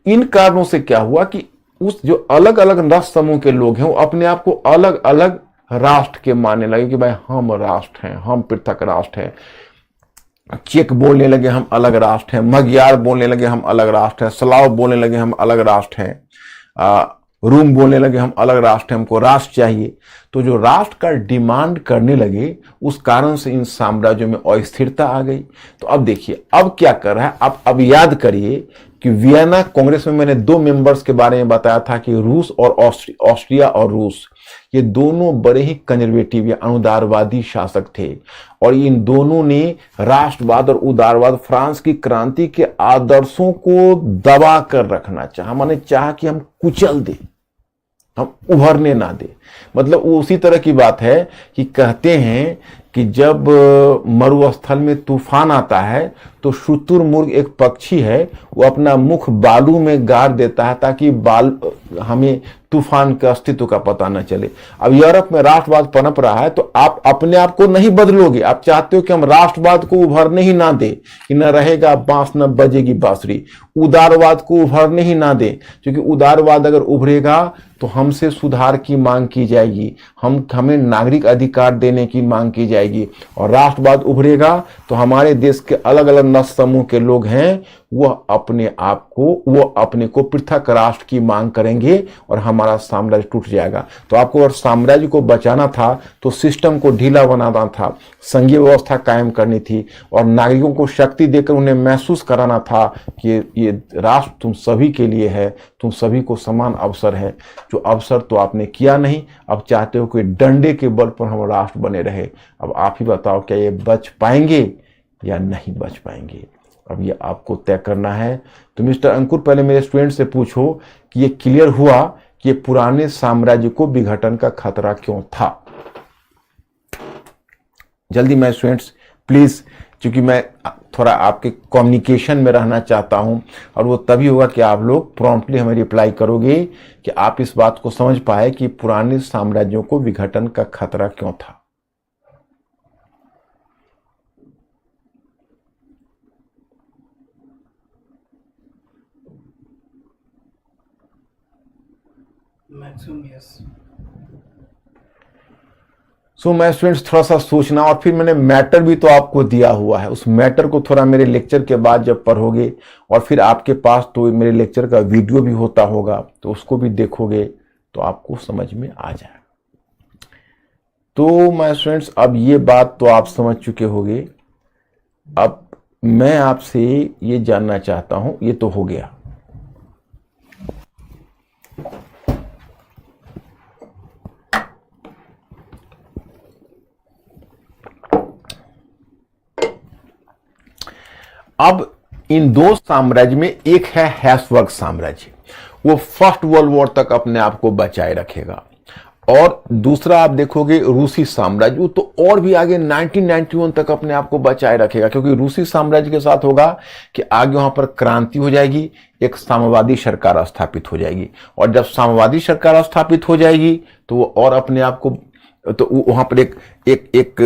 इन कारणों से क्या हुआ कि उस जो अलग अलग राष्ट्र समूह के लोग हैं वो अपने आप को अलग अलग राष्ट्र के मानने लगे कि भाई हम राष्ट्र हैं, हम पृथक राष्ट्र हैं। चेक बोलने लगे हम अलग राष्ट्र हैं, मगियार बोलने लगे हम अलग राष्ट्र हैं, स्लाव बोलने लगे हम अलग राष्ट्र हैं, रूम बोलने लगे हम अलग राष्ट्र हैं, हमको राष्ट्र चाहिए। तो जो राष्ट्र का डिमांड करने लगे उस कारण से इन साम्राज्यों में अस्थिरता आ गई। तो अब देखिए अब क्या कर रहा है, आप अब याद करिए कि वियना कांग्रेस में मैंने 2 मेंबर्स के बारे में बताया था कि रूस और ऑस्ट्रिया और रूस, ये दोनों बड़े ही कंजर्वेटिव या अनुदारवादी शासक थे और इन दोनों ने राष्ट्रवाद और उदारवाद, फ्रांस की क्रांति के आदर्शों को दबा कर रखना चाहा, माने चाहा कि हम कुचल दे, हम उभरने ना दे। मतलब वो उसी तरह की बात है कि कहते हैं कि जब मरुस्थल में तूफान आता है तो शुतुरमुर्ग एक पक्षी है, वो अपना मुख बालू में गाड़ देता है ताकि हमें तूफान के अस्तित्व का पता न चले। अब यूरोप में राष्ट्रवाद पनप रहा है तो आप अपने आप को नहीं बदलोगे, आप चाहते हो कि हम राष्ट्रवाद को उभरने ही ना दे, कि न रहेगा बांस न बजेगी बांसुरी। उदारवाद को उभरने ही ना दे, क्योंकि उदारवाद अगर उभरेगा तो हमसे सुधार की मांग की जाएगी, हमें नागरिक अधिकार देने की मांग की जाएगी। और राष्ट्रवाद उभरेगा तो हमारे देश के अलग अलग नस्ल समूह के लोग हैं वो अपने को पृथक राष्ट्र की मांग करेंगे और हमारा साम्राज्य टूट जाएगा। तो आपको अगर साम्राज्य को बचाना था तो सिस्टम को ढीला बनाना था, संघीय व्यवस्था कायम करनी थी और नागरिकों को शक्ति देकर उन्हें महसूस कराना था कि ये राष्ट्र तुम सभी के लिए है, तुम सभी को समान अवसर है। जो अवसर तो आपने किया नहीं, अब चाहते हो कि डंडे के बल पर हम राष्ट्र बने रहे। अब आप ही बताओ क्या ये बच पाएंगे या नहीं बच पाएंगे, अब ये आपको तय करना है। तो मिस्टर अंकुर पहले मेरे स्टूडेंट से पूछो कि ये क्लियर हुआ कि ये पुराने साम्राज्य को विघटन का खतरा क्यों था। जल्दी मैं स्टूडेंट्स प्लीज, क्योंकि मैं थोड़ा आपके कम्युनिकेशन में रहना चाहता हूं और वो तभी होगा कि आप लोग प्रॉम्प्टली हमें रिप्लाई करोगे कि आप इस बात को समझ पाए कि पुराने साम्राज्यों को विघटन का खतरा क्यों था। Maximum yes. सो मैं स्टूडेंट्स थोड़ा सा सोचना, और फिर मैंने मैटर भी तो आपको दिया हुआ है, उस मैटर को थोड़ा मेरे लेक्चर के बाद जब पढ़ोगे और फिर आपके पास तो मेरे लेक्चर का वीडियो भी होता होगा तो उसको भी देखोगे तो आपको समझ में आ जाएगा। तो मैं स्टूडेंट्स अब ये बात तो आप समझ चुके होंगे। अब मैं आपसे ये जानना चाहता हूं, ये तो हो गया, अब इन 2 साम्राज्य में एक है हैब्सबर्ग साम्राज्य, वो फर्स्ट वर्ल्ड वॉर तक अपने आप को बचाए रखेगा, और दूसरा आप देखोगे रूसी साम्राज्य, वो तो और भी आगे 1991 तक अपने आप को बचाए रखेगा, क्योंकि रूसी साम्राज्य के साथ होगा कि आगे वहां पर क्रांति हो जाएगी, एक साम्यवादी सरकार स्थापित हो जाएगी, और जब साम्यवादी सरकार स्थापित हो जाएगी तो वो और अपने आप को, तो वहां पर एक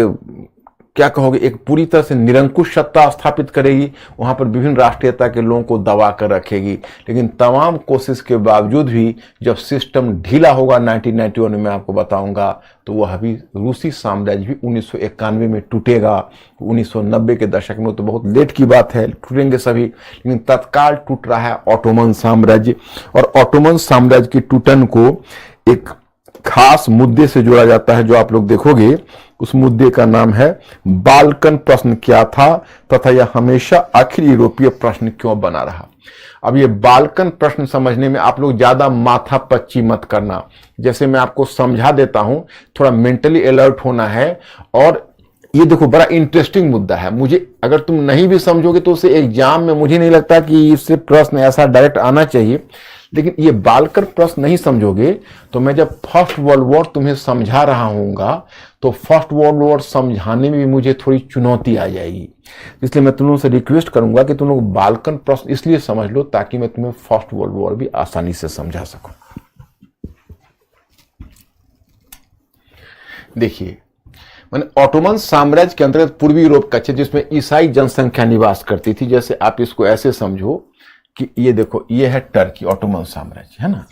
क्या कहोगे, एक पूरी तरह से निरंकुश सत्ता स्थापित करेगी, वहां पर विभिन्न राष्ट्रीयता के लोगों को दबा कर रखेगी। लेकिन तमाम कोशिश के बावजूद भी जब सिस्टम ढीला होगा 1991 में आपको बताऊंगा, तो वह भी रूसी साम्राज्य भी 1991 में टूटेगा। 1990 के दशक में, तो बहुत लेट की बात है, टूटेंगे सभी, लेकिन तत्काल टूट रहा है ऑटोमन साम्राज्य। और ऑटोमन साम्राज्य की टूटन को एक खास मुद्दे से जोड़ा जाता है, जो आप लोग देखोगे। उस मुद्दे का नाम है बाल्कन प्रश्न क्या था तथा यह हमेशा आखिर यूरोपीय प्रश्न क्यों बना रहा। अब ये बाल्कन प्रश्न समझने में आप लोग ज्यादा माथा पच्ची मत करना, जैसे मैं आपको समझा देता हूं, थोड़ा मेंटली अलर्ट होना है। और ये देखो बड़ा इंटरेस्टिंग मुद्दा है, मुझे अगर तुम नहीं भी समझोगे तो उसे एग्जाम में मुझे नहीं लगता कि इससे प्रश्न ऐसा डायरेक्ट आना चाहिए। लेकिन ये बाल्कन प्रश्न नहीं समझोगे तो मैं जब फर्स्ट वर्ल्ड वॉर तुम्हें समझा रहा हूंगा तो फर्स्ट वर्ल्ड वॉर समझाने में भी मुझे थोड़ी चुनौती आ जाएगी। इसलिए मैं तुम लोगों से रिक्वेस्ट करूंगा कि तुम लोग बाल्कन प्रश्न इसलिए समझ लो ताकि मैं तुम्हें फर्स्ट वर्ल्ड वॉर भी आसानी से समझा सकूं। देखिए, मैंने ऑटोमन साम्राज्य के अंतर्गत पूर्वी यूरोप का क्षेत्र जिसमें ईसाई जनसंख्या निवास करती थी, जैसे आप इसको ऐसे समझो कि ये देखो, ये है टर्की, ऑटोमन साम्राज्य है ना,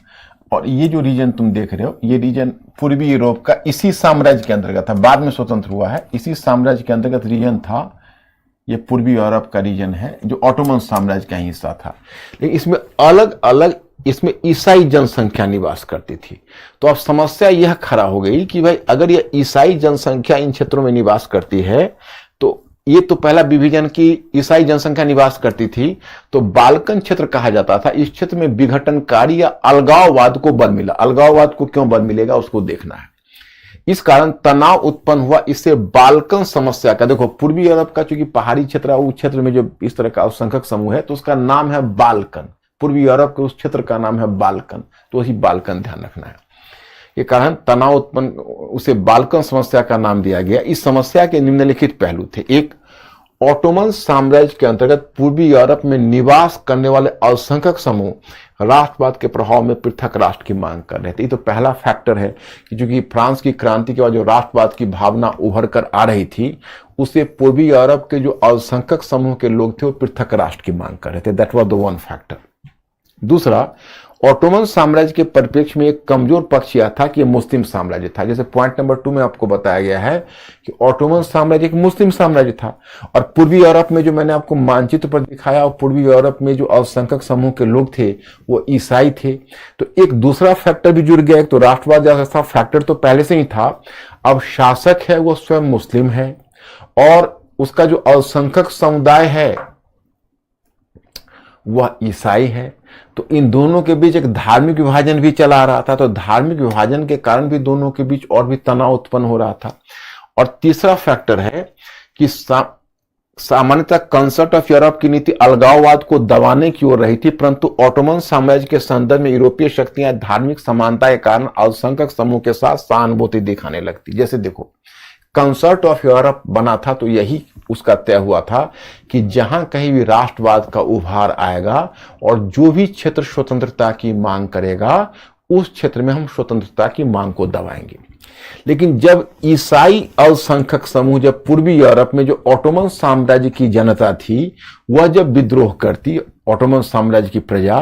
और ये जो रीजन तुम देख रहे हो, ये रीजन पूर्वी यूरोप का इसी साम्राज्य के अंतर्गत था, बाद में स्वतंत्र हुआ है, इसी साम्राज्य के अंतर्गत रीजन था। ये पूर्वी यूरोप का रीजन है जो ऑटोमन साम्राज्य का हिस्सा था। लेकिन इसमें अलग अलग इसमें ईसाई जनसंख्या निवास करती थी। तो अब समस्या यह खड़ा हो गई कि भाई अगर यह ईसाई जनसंख्या इन क्षेत्रों में निवास करती है, तो ये तो पहला विभाजन की ईसाई जनसंख्या निवास करती थी, तो बाल्कन क्षेत्र कहा जाता था। इस क्षेत्र में विघटनकारी या अलगाववाद को बल मिला। अलगाववाद को क्यों बल मिलेगा उसको देखना है। इस कारण तनाव उत्पन्न हुआ। इससे बाल्कन समस्या का, देखो पूर्वी यूरोप का चूंकि पहाड़ी क्षेत्र है, उस क्षेत्र में जो इस तरह का अल्पसंख्यक समूह है तो उसका नाम है बाल्कन। पूर्वी यूरोप के उस क्षेत्र का नाम है बाल्कन, तो वही बाल्कन ध्यान रखना है। ये कारण तनाव उत्पन्न, उसे बाल्कन समस्या का नाम दिया गया। इस समस्या के निम्नलिखित पहलू थे। एक, ऑटोमन साम्राज्य के अंतर्गत पूर्वी यूरोप में निवास करने वाले अल्पसंख्यक समूह राष्ट्रवाद के प्रभाव में पृथक राष्ट्र की मांग कर रहे थे। ये तो पहला फैक्टर है कि चूंकि फ्रांस की क्रांति के बाद जो राष्ट्रवाद की भावना उभर कर आ रही थी, उसे पूर्वी यूरोप के जो अल्पसंख्यक समूह के लोग थे वो पृथक राष्ट्र की मांग कर रहे थे। That was the one factor. दूसरा, ऑटोमन साम्राज्य के परिप्रेक्ष्य में एक कमजोर पक्ष यह था कि यह मुस्लिम साम्राज्य था। जैसे पॉइंट नंबर 2 में आपको बताया गया है कि ऑटोमन साम्राज्य एक मुस्लिम साम्राज्य था, और पूर्वी यूरोप में जो मैंने आपको मानचित्र पर दिखाया, और पूर्वी यूरोप में जो अल्पसंख्यक समूह के लोग थे वो ईसाई थे। तो एक दूसरा फैक्टर भी जुड़ गया। एक तो राष्ट्रवाद जैसा फैक्टर तो पहले से ही था, अब शासक है वो स्वयं मुस्लिम है, और उसका जो अल्पसंख्यक समुदाय है वह ईसाई है। तो इन दोनों के बीच एक धार्मिक विभाजन भी चला आ रहा था। तो धार्मिक विभाजन के कारण भी दोनों के बीच और भी तनाव उत्पन्न हो रहा था। और तीसरा फैक्टर है कि सामान्यतः कंसर्ट ऑफ यूरोप की नीति अलगाववाद को दबाने की ओर रही थी, परंतु ऑटोमन साम्राज्य के संदर्भ में यूरोपीय शक्तियां धार्मिक समानता के कारण अल्पसंख्यक समूह के साथ सहानुभूति दिखाने लगती। जैसे देखो, कंसर्ट ऑफ यूरोप बना था तो यही उसका तय हुआ था कि जहां कहीं भी राष्ट्रवाद का उभार आएगा और जो भी क्षेत्र स्वतंत्रता की मांग करेगा, उस क्षेत्र में हम स्वतंत्रता की मांग को दबाएंगे। लेकिन जब ईसाई अल्पसंख्यक समूह, जब पूर्वी यूरोप में जो ऑटोमन साम्राज्य की जनता थी वह जब विद्रोह करती, ऑटोमन साम्राज्य की प्रजा,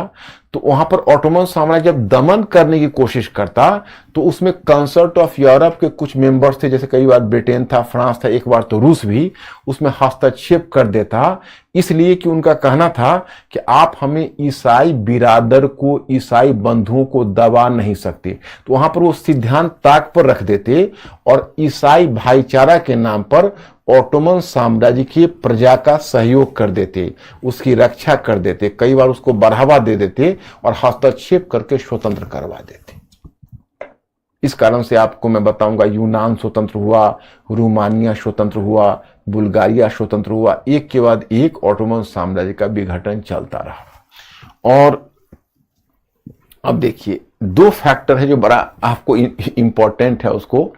तो वहां पर ऑटोमन साम्राज्य जब दमन करने की कोशिश करता तो उसमें कंसर्ट ऑफ यूरोप के कुछ मेंबर्स थे, जैसे कई बार ब्रिटेन था, फ्रांस था, एक बार तो रूस भी, उसमें हस्तक्षेप कर देता, इसलिए कि उनका कहना था कि आप हमें ईसाई बिरादर को, ईसाई बंधुओं को दबा नहीं सकते। तो वहां पर वो सिद्धांत ताक पर रख देते और ईसाई भाईचारा के नाम पर ऑटोमन साम्राज्य की प्रजा का सहयोग कर देते, उसकी रक्षा कर देते, कई बार उसको बढ़ावा दे देते और हस्तक्षेप करके स्वतंत्र करवा देते। इस कारण से आपको मैं बताऊंगा, यूनान स्वतंत्र हुआ, रोमानिया स्वतंत्र हुआ, बुल्गारिया स्वतंत्र हुआ, एक के बाद एक ऑटोमन साम्राज्य का विघटन चलता रहा। और अब देखिए, दो फैक्टर है जो बड़ा आपको इंपॉर्टेंट है उसको।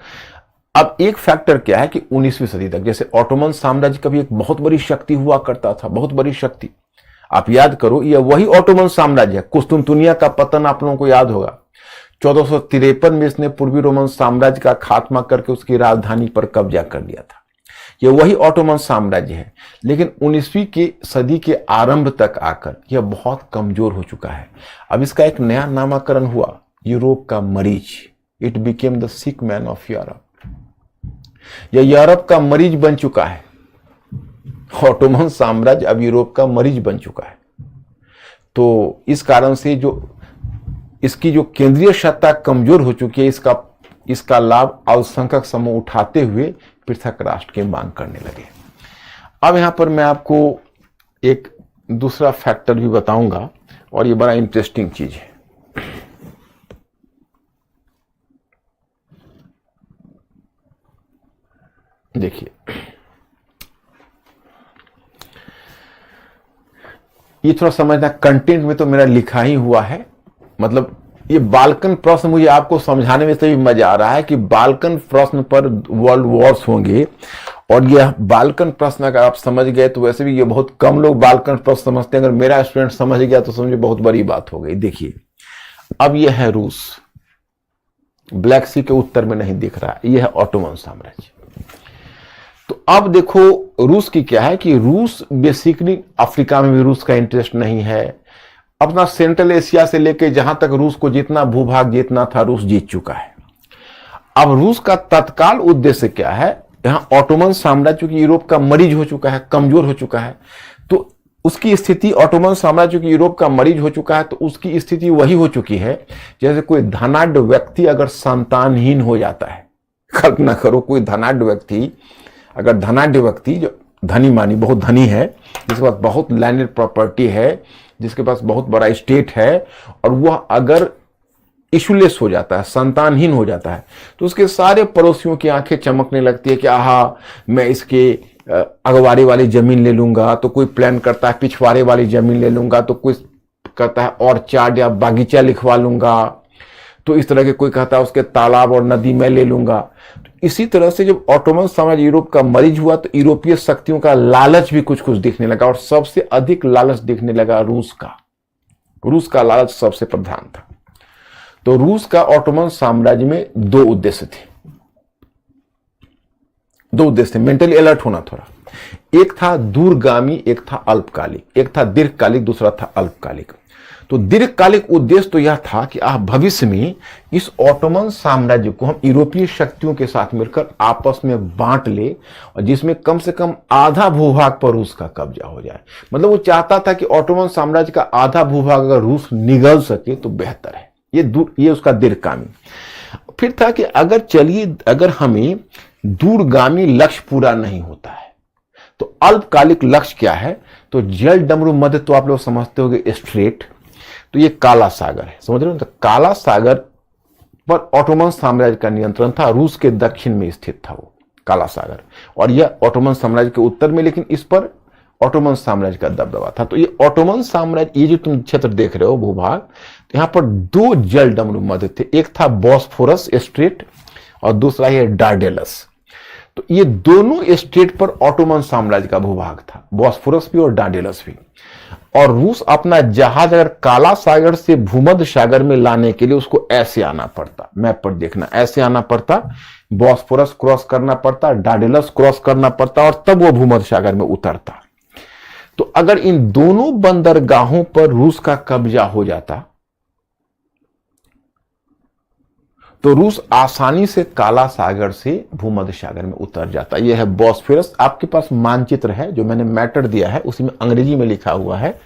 अब एक फैक्टर क्या है कि 19वीं सदी तक, जैसे ऑटोमन साम्राज्य का भी एक बहुत बड़ी शक्ति हुआ करता था, बहुत बड़ी शक्ति। आप याद करो, यह वही ऑटोमन साम्राज्य है। कुस्तुनतुनिया का पतन आप लोगों को याद होगा, 1453 में इसने पूर्वी रोमन साम्राज्य का खात्मा करके उसकी राजधानी पर कब्जा कर लिया था। ये वही ऑटोमन साम्राज्य है, लेकिन 19वीं की सदी के आरंभ तक आकर यह बहुत कमजोर हो चुका है। अब इसका एक नया नामकरण हुआ, यूरोप का मरीज। It became the sick man of Europe. यह यूरोप का मरीज बन चुका है। ऑटोमन साम्राज्य अब यूरोप का मरीज बन चुका है। तो इस कारण से जो इसकी जो केंद्रीय सत्ता कमजोर हो चुकी है, इसका लाभ अल्पसंख्यक समूह उठाते हुए पृथक राष्ट्र की मांग करने लगे। अब यहां पर मैं आपको एक दूसरा फैक्टर भी बताऊंगा, और ये बड़ा इंटरेस्टिंग चीज है। देखिए, ये थोड़ा समझना, कंटेंट में तो मेरा लिखा ही हुआ है, मतलब ये बाल्कन प्रश्न मुझे आपको समझाने में से भी मजा आ रहा है कि बाल्कन प्रश्न पर वर्ल्ड वॉर्स होंगे, और यह बाल्कन प्रश्न अगर आप समझ गए तो वैसे भी ये बहुत कम लोग बाल्कन प्रश्न समझते हैं। अगर मेरा स्टूडेंट समझ गया तो समझे बहुत बड़ी बात हो गई। देखिए, अब यह है रूस, ब्लैक सी के उत्तर में नहीं दिख रहा, यह है ऑटोमन साम्राज्य। तो अब देखो रूस की क्या है कि रूस बेसिकली, अफ्रीका में भी रूस का इंटरेस्ट नहीं है। अपना सेंट्रल एशिया से लेकर जहां तक रूस को जितना भूभाग जीतना था, रूस जीत चुका है। अब रूस का तत्काल उद्देश्य क्या है, यहां ऑटोमन साम्राज्य चूंकि यूरोप का मरीज हो चुका है, कमजोर हो चुका है, तो उसकी स्थिति, ऑटोमन साम्राज्य चूंकि यूरोप का मरीज हो चुका है, तो उसकी स्थिति वही हो चुकी है जैसे कोई धनाढ्य व्यक्ति अगर संतानहीन हो जाता है। कल्पना करो, कोई धनाढ्य व्यक्ति, अगर धनाढ्य व्यक्ति जो धनी मानी बहुत धनी है, जिसके पास बहुत लैंडेड प्रॉपर्टी है, जिसके पास बहुत बड़ा स्टेट है, और वह अगर इशुलेस हो जाता है, संतानहीन हो जाता है, तो उसके सारे पड़ोसियों की आंखें चमकने लगती है कि आहा, मैं इसके अगवारे वाली जमीन ले लूंगा, तो कोई प्लान करता है पिछवाड़े वाली जमीन ले लूंगा, तो कोई कहता है ऑर्चार्ड या बागीचा लिखवा लूंगा, तो इस तरह के कोई कहता है उसके तालाब और नदी मैं ले लूंगा। तो इसी तरह से जब ऑटोमन साम्राज्य यूरोप का मरीज हुआ, तो यूरोपीय शक्तियों का लालच भी कुछ कुछ दिखने लगा, और सबसे अधिक लालच दिखने लगा रूस का। रूस का लालच सबसे प्रधान था। तो रूस का ऑटोमन साम्राज्य में दो उद्देश्य थे, मेंटली अलर्ट होना थोड़ा। एक था दूरगामी, एक था अल्पकालिक, एक था दीर्घकालिक, दूसरा था अल्पकालिक। तो दीर्घकालिक उद्देश्य तो यह था कि भविष्य में इस ऑटोमन साम्राज्य को हम यूरोपीय शक्तियों के साथ मिलकर आपस में बांट ले, और जिसमें कम से कम आधा भूभाग पर रूस का कब्जा हो जाए। मतलब वो चाहता था कि ऑटोमन साम्राज्य का आधा भूभाग अगर रूस निगल सके तो बेहतर है। ये उसका दीर्घकामी। फिर था कि अगर हमें दूरगामी लक्ष्य पूरा नहीं होता है, तो अल्पकालिक लक्ष्य क्या है, तो जल डमरू मध्य, तो आप लोग समझते होंगे स्ट्रेट, तो ये काला सागर है, समझ रहे हो। तो काला सागर पर ऑटोमन साम्राज्य का नियंत्रण था, रूस के दक्षिण में स्थित था वो काला सागर, और यह ऑटोमन साम्राज्य के उत्तर में, लेकिन इस पर ऑटोमन साम्राज्य का दबदबा था। तो ये ऑटोमन साम्राज्य, ये जो तुम क्षेत्र देख रहे हो भूभाग, तो यहां पर दो जल डमरू मध्य थे, एक था बॉस्फोरस स्ट्रेट और दूसरा है डार्डेलस। तो ये दोनों स्टेट पर ऑटोमन साम्राज्य का भूभाग था, बॉस्फोरस भी और डार्डेलस भी। और रूस अपना जहाज अगर काला सागर से भूमध्य सागर में लाने के लिए उसको ऐसे आना पड़ता, मैप पर देखना, ऐसे आना पड़ता, बॉस्फोरस क्रॉस करना पड़ता, डार्डेलस क्रॉस करना पड़ता, और तब वो भूमध्य सागर में उतरता। तो अगर इन दोनों बंदरगाहों पर रूस का कब्जा हो जाता, तो रूस आसानी से काला सागर से भूमध्य सागर में उतर जाता। यह है बॉस्फोरस। आपके पास मानचित्र है जो मैंने मैटर दिया है, उसी में अंग्रेजी में लिखा हुआ है,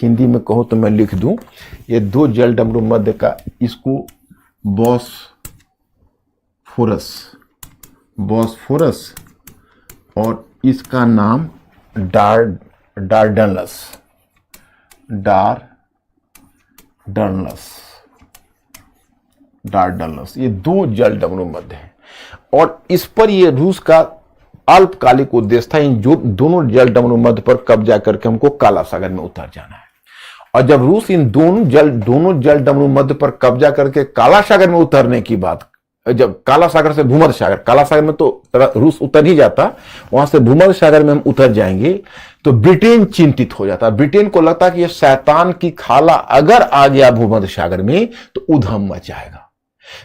हिंदी में कहो तो मैं लिख दूं। ये दो जल डमरू मध्य का, इसको बॉस्फोरस और इसका नाम डार्डनलस, ये दो जल डमरू मध्य है, और इस पर ये रूस का अल्पकालिक उद्देश्य था, इन जो दोनों जल डमरू मध्य पर कब्जा करके हमको काला सागर में उतर जाना है। और जब रूस इन दोनों जल डमरू मध्य पर कब्जा करके काला सागर में उतरने की बात, जब काला सागर से भूमध्य सागर, काला सागर में तो रूस उतर ही जाता, वहां से भूमध्य सागर में हम उतर जाएंगे, तो ब्रिटेन चिंतित हो जाता। ब्रिटेन को लगता कि ये शैतान की खाला अगर आ गया भूमध्य सागर में तो उधम मचाएगा।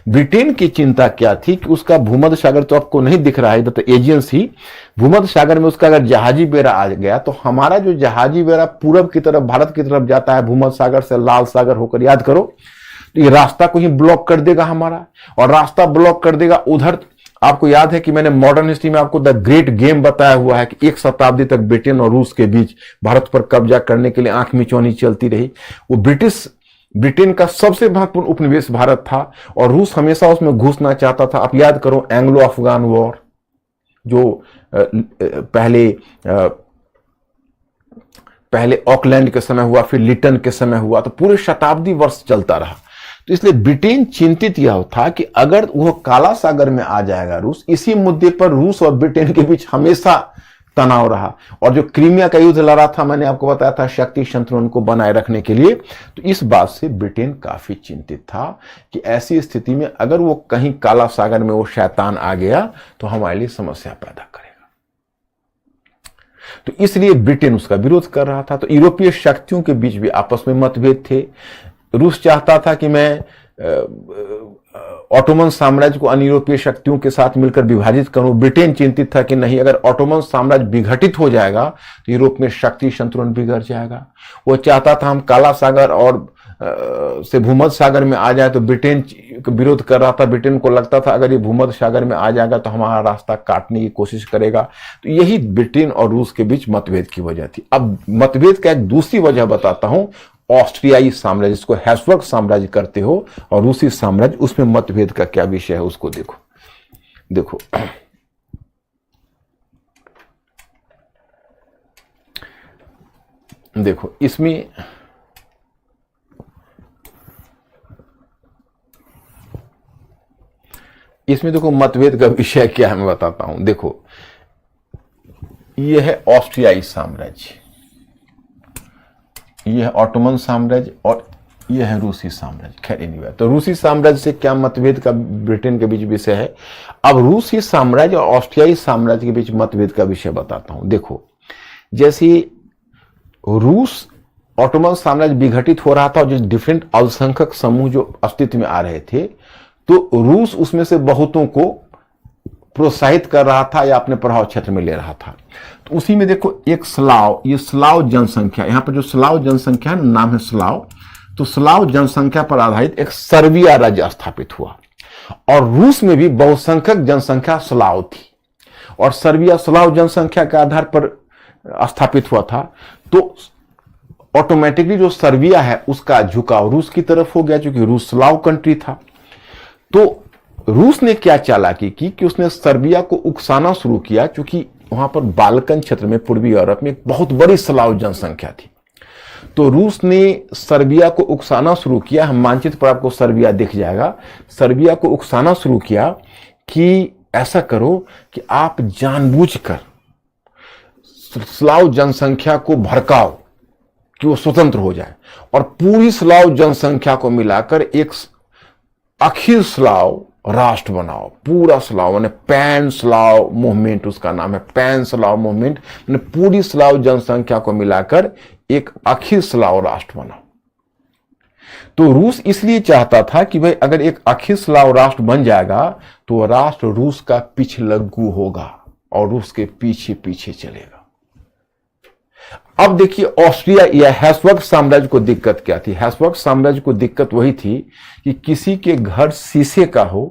ब्रिटेन की चिंता क्या थी कि उसका भूमध्य सागर तो आपको नहीं दिख रहा है, इधर तो एजियन सी, भूमध्य सागर में उसका अगर जहाजी बेड़ा आ गया तो हमारा जो जहाजी बेड़ा पूरब की तरफ भारत की तरफ जाता है भूमध्य सागर से लाल सागर होकर, याद करो, तो ये रास्ता को ही ब्लॉक कर देगा हमारा, और रास्ता ब्लॉक कर देगा उधर। आपको याद है कि मैंने मॉडर्न हिस्ट्री में आपको द ग्रेट गेम बताया हुआ है कि 1 शताब्दी तक ब्रिटेन और रूस के बीच भारत पर कब्जा करने के लिए आंख मिचौनी चलती रही। वो ब्रिटेन का सबसे महत्वपूर्ण उपनिवेश भारत था और रूस हमेशा उसमें घुसना चाहता था। आप याद करो एंग्लो अफगान वॉर जो पहले ऑकलैंड के समय हुआ, फिर लिटन के समय हुआ, तो पूरे शताब्दी वर्ष चलता रहा। तो इसलिए ब्रिटेन चिंतित यह था कि अगर वह काला सागर में आ जाएगा रूस, इसी मुद्दे पर रूस और ब्रिटेन के बीच हमेशा तनाव रहा। और जो क्रीमिया का युद्ध लड़ा था, मैंने आपको बताया था, शक्ति संतुलन को बनाए रखने के लिए, तो इस बात से ब्रिटेन काफी चिंतित था कि ऐसी स्थिति में अगर वो कहीं काला सागर में वो शैतान आ गया तो हमारे लिए समस्या पैदा करेगा। तो इसलिए ब्रिटेन उसका विरोध कर रहा था। तो यूरोपीय शक्तियों के बीच भी आपस में मतभेद थे। रूस चाहता था कि मैं ऑटोमन साम्राज्य को अन्य यूरोपीय शक्तियों के साथ मिलकर विभाजित करूं। ब्रिटेन चिंतित था कि नहीं, अगर ऑटोमन साम्राज्य विघटित हो जाएगा तो यूरोप में शक्ति संतुलन बिगड़ जाएगा। वो चाहता था हम काला सागर और से भूमध्य सागर में आ जाए, तो ब्रिटेन विरोध कर रहा था। ब्रिटेन को लगता था अगर ये भूमध्य सागर में आ जाएगा तो हमारा रास्ता काटने की कोशिश करेगा। तो यही ब्रिटेन और रूस के बीच मतभेद की वजह थी। अब मतभेद का एक दूसरी वजह बताता हूं, ऑस्ट्रियाई साम्राज्य, जिसको हैब्सबर्ग साम्राज्य करते हो, और रूसी साम्राज्य, उसमें मतभेद का क्या विषय है उसको देखो। देखो इसमें देखो मतभेद का विषय क्या है मैं बताता हूं। देखो यह है ऑस्ट्रियाई साम्राज्य, यह है ऑटोमन साम्राज्य, और यह है रूसी साम्राज्य। खैर एनीवे, तो रूसी साम्राज्य से क्या मतभेद का ब्रिटेन के बीच विषय है। अब रूसी साम्राज्य और ऑस्ट्रियाई साम्राज्य के बीच मतभेद का विषय बताता हूं। देखो जैसे रूस ऑटोमन साम्राज्य विघटित हो रहा था और जो डिफरेंट अल्पसंख्यक समूह जो अस्तित्व में आ रहे थे, तो रूस उसमें से बहुतों को प्रोत्साहित कर रहा था या अपने प्रभाव क्षेत्र में ले रहा था। तो उसी में देखो एक स्लाव, ये स्लाव जनसंख्या, यहां पर जो स्लाव जनसंख्या है, नाम है स्लाव, तो स्लाव जनसंख्या पर आधारित एक सर्बिया राज्य स्थापित हुआ। और रूस में भी बहुसंख्यक जनसंख्या स्लाव थी और सर्बिया स्लाव जनसंख्या के आधार पर स्थापित हुआ था। तो ऑटोमेटिकली जो सर्बिया है उसका झुकाव रूस की तरफ हो गया, क्योंकि रूस स्लाव कंट्री था। तो रूस ने क्या चालाकी की कि उसने सर्बिया को उकसाना शुरू किया, क्योंकि वहां पर बाल्कन क्षेत्र में पूर्वी यूरोप में एक बहुत बड़ी स्लाव जनसंख्या थी। तो रूस ने सर्बिया को उकसाना शुरू किया। हम मानचित्र पर आपको सर्बिया दिख जाएगा। सर्बिया को उकसाना शुरू किया कि ऐसा करो कि आप जानबूझकर स्लाव जनसंख्या को भड़काओ कि वो स्वतंत्र हो जाए, और पूरी स्लाव जनसंख्या को मिलाकर एक अखिल स्लाव राष्ट्र बनाओ। पूरा स्लाव माने पैन स्लाव मूवमेंट, उसका नाम है पैन स्लाव मूवमेंट, माने पूरी स्लाव जनसंख्या को मिलाकर एक अखिल स्लाव राष्ट्र बनाओ। तो रूस इसलिए चाहता था कि भाई अगर एक अखिल स्लाव राष्ट्र बन जाएगा तो वह राष्ट्र रूस का पिछलग्गू होगा और रूस के पीछे पीछे चलेगा। अब देखिए ऑस्ट्रिया या हैब्सबर्ग साम्राज्य को दिक्कत क्या थी। हैब्सबर्ग साम्राज्य को दिक्कत वही थी कि किसी के घर शीशे का हो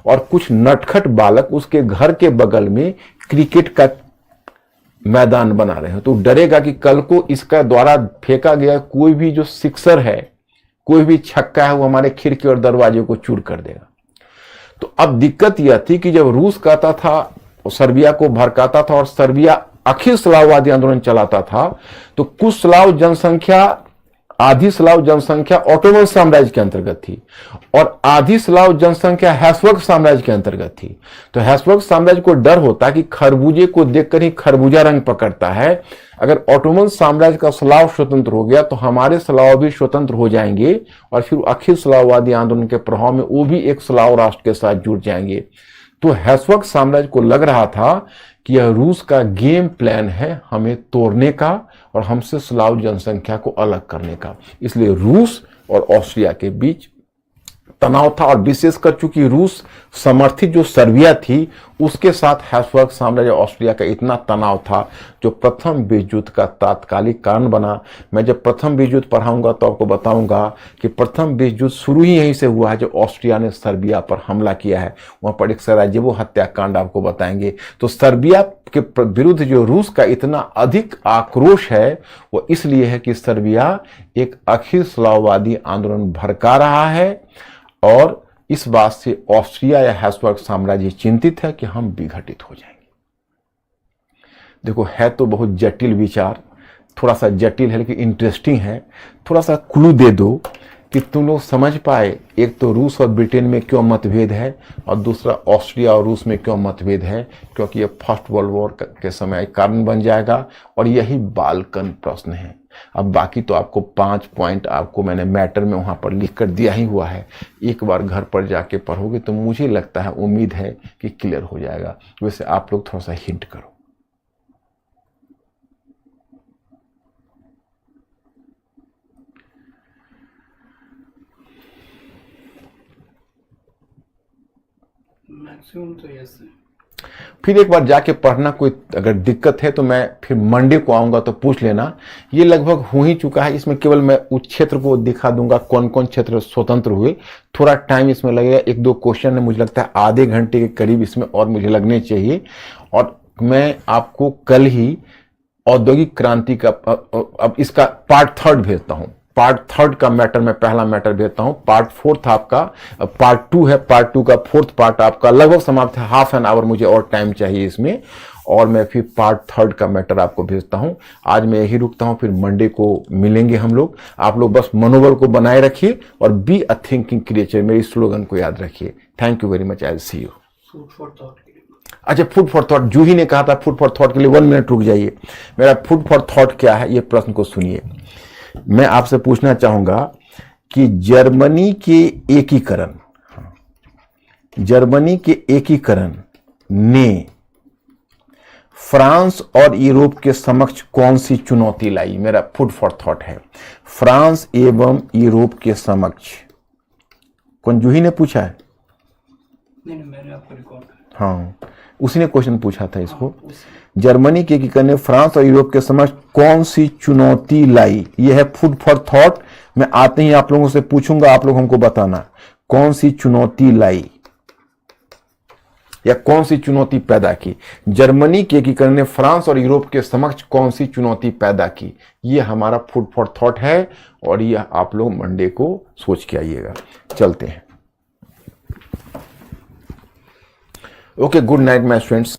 और कुछ नटखट बालक उसके घर के बगल में क्रिकेट का मैदान बना रहे हो, तो डरेगा कि कल को इसका द्वारा फेंका गया कोई भी जो सिक्सर है, कोई भी छक्का है, वो हमारे खिड़की और दरवाजे को चूर कर देगा। तो अब दिक्कत यह थी कि जब रूस कहता था, सर्बिया को भड़काता था और सर्बिया अखिल स्लाववादी आंदोलन चलाता था, तो कुछ स्लाव जनसंख्या, आधी स्लाव जनसंख्या ऑटोमन साम्राज्य के अंतर्गत थी और आधी स्लाव जनसंख्या हैब्सबर्ग साम्राज्य के अंतर्गत थी। तो हैब्सबर्ग साम्राज्य को डर होता कि खरबूजे को देखकर ही खरबूजा रंग पकड़ता है, अगर ऑटोमन साम्राज्य का स्लाव स्वतंत्र हो गया तो हमारे स्लाव भी स्वतंत्र हो जाएंगे और फिर अखिल स्लाववादी आंदोलन के प्रभाव में वो भी एक स्लाव राष्ट्र के साथ जुड़ जाएंगे। तो हैब्सबर्ग साम्राज्य को लग रहा था कि यह रूस का गेम प्लान है हमें तोड़ने का और हमसे स्लाव जनसंख्या को अलग करने का। इसलिए रूस और ऑस्ट्रिया के बीच तनाव था, और विशेषकर चूंकि रूस समर्थित जो सर्बिया थी उसके साथ हैब्सबर्ग साम्राज्य ऑस्ट्रिया का इतना तनाव था, जो प्रथम विश्व युद्ध का तात्कालिक कारण बना। मैं जब प्रथम विश्व युद्ध पढ़ाऊंगा तो आपको बताऊंगा कि प्रथम विश्व युद्ध शुरू ही यहीं से हुआ है, जो ऑस्ट्रिया ने सर्बिया पर हमला किया है। वहां पर एक सराजेवो हत्याकांड आपको बताएंगे। तो सर्बिया के विरुद्ध जो रूस का इतना अधिक आक्रोश है वो इसलिए है कि सर्बिया एक अखिल स्लाववादी आंदोलन भड़का रहा है, और इस बात से ऑस्ट्रिया या हैब्सबर्ग साम्राज्य चिंतित है कि हम विघटित हो जाएंगे। देखो, है तो बहुत जटिल विचार, थोड़ा सा जटिल है लेकिन इंटरेस्टिंग है। थोड़ा सा क्लू दे दो कि तुम लोग समझ पाए, एक तो रूस और ब्रिटेन में क्यों मतभेद है, और दूसरा ऑस्ट्रिया और रूस में क्यों मतभेद है, क्योंकि ये फर्स्ट वर्ल्ड वॉर के समय कारण बन जाएगा, और यही बाल्कन प्रश्न है। अब बाकी तो आपको 5 पॉइंट आपको मैंने मैटर में वहां पर लिख कर दिया ही हुआ है। एक बार घर पर जाके पढ़ोगे तो मुझे लगता है, उम्मीद है कि क्लियर हो जाएगा। वैसे आप लोग थोड़ा सा हिंट करो। मैक्सिमम तो यस है। फिर एक बार जाके पढ़ना, कोई अगर दिक्कत है तो मैं फिर मंडे को आऊंगा तो पूछ लेना। ये लगभग हो ही चुका है, इसमें केवल मैं उस क्षेत्र को दिखा दूंगा कौन कौन क्षेत्र स्वतंत्र हुए। थोड़ा टाइम इसमें लगेगा, 1-2 क्वेश्चन है, मुझे लगता है आधे घंटे के करीब इसमें और मुझे लगने चाहिए। और मैं आपको कल ही औद्योगिक क्रांति का अब इसका पार्ट 3 भेजता हूं। पार्ट 3 का मैटर मैं पहला मैटर भेजता हूं। पार्ट 4 आपका पार्ट 2 है। पार्ट 2 का 4th पार्ट आपका लगभग समाप्त है। हाफ एन आवर मुझे और टाइम चाहिए इसमें, और मैं फिर पार्ट 3 का मैटर आपको भेजता हूं। आज मैं यही रुकता हूं, फिर मंडे को मिलेंगे हम लोग। आप लोग बस मनोबल को बनाए रखिए और बी अ थिंकिंग क्रिएचर, मेरी स्लोगन को याद रखिए। Thank you very much, I will see you. Food for thought के लिए। अच्छा, फूड फॉर थॉट, जूही ने कहा था फूड फॉर थॉट के लिए 1 मिनट रुक जाइए। मेरा फूड फॉर थॉट क्या है, ये प्रश्न को सुनिए। मैं आपसे पूछना चाहूंगा कि जर्मनी के एकीकरण ने फ्रांस और यूरोप के समक्ष कौन सी चुनौती लाई? मेरा फूड फॉर थॉट है, फ्रांस एवं यूरोप के समक्ष। कौन, जूही ने पूछा है? नहीं, मैंने आपको रिकॉर्ड। हाँ, उसने क्वेश्चन पूछा था इसको। जर्मनी के एकीकरण ने फ्रांस और यूरोप के समक्ष कौन सी चुनौती लाई? यह है फूड फॉर थॉट। मैं आते ही आप लोगों से पूछूंगा, आप लोग हमको बताना कौन सी चुनौती लाई या कौन सी चुनौती पैदा की। जर्मनी के एकीकरण ने फ्रांस और यूरोप के समक्ष कौन सी चुनौती पैदा की? यह हमारा फूड फॉर थॉट है, और यह आप लोग मंडे को सोच के आइएगा। चलते हैं। Okay, good night my students.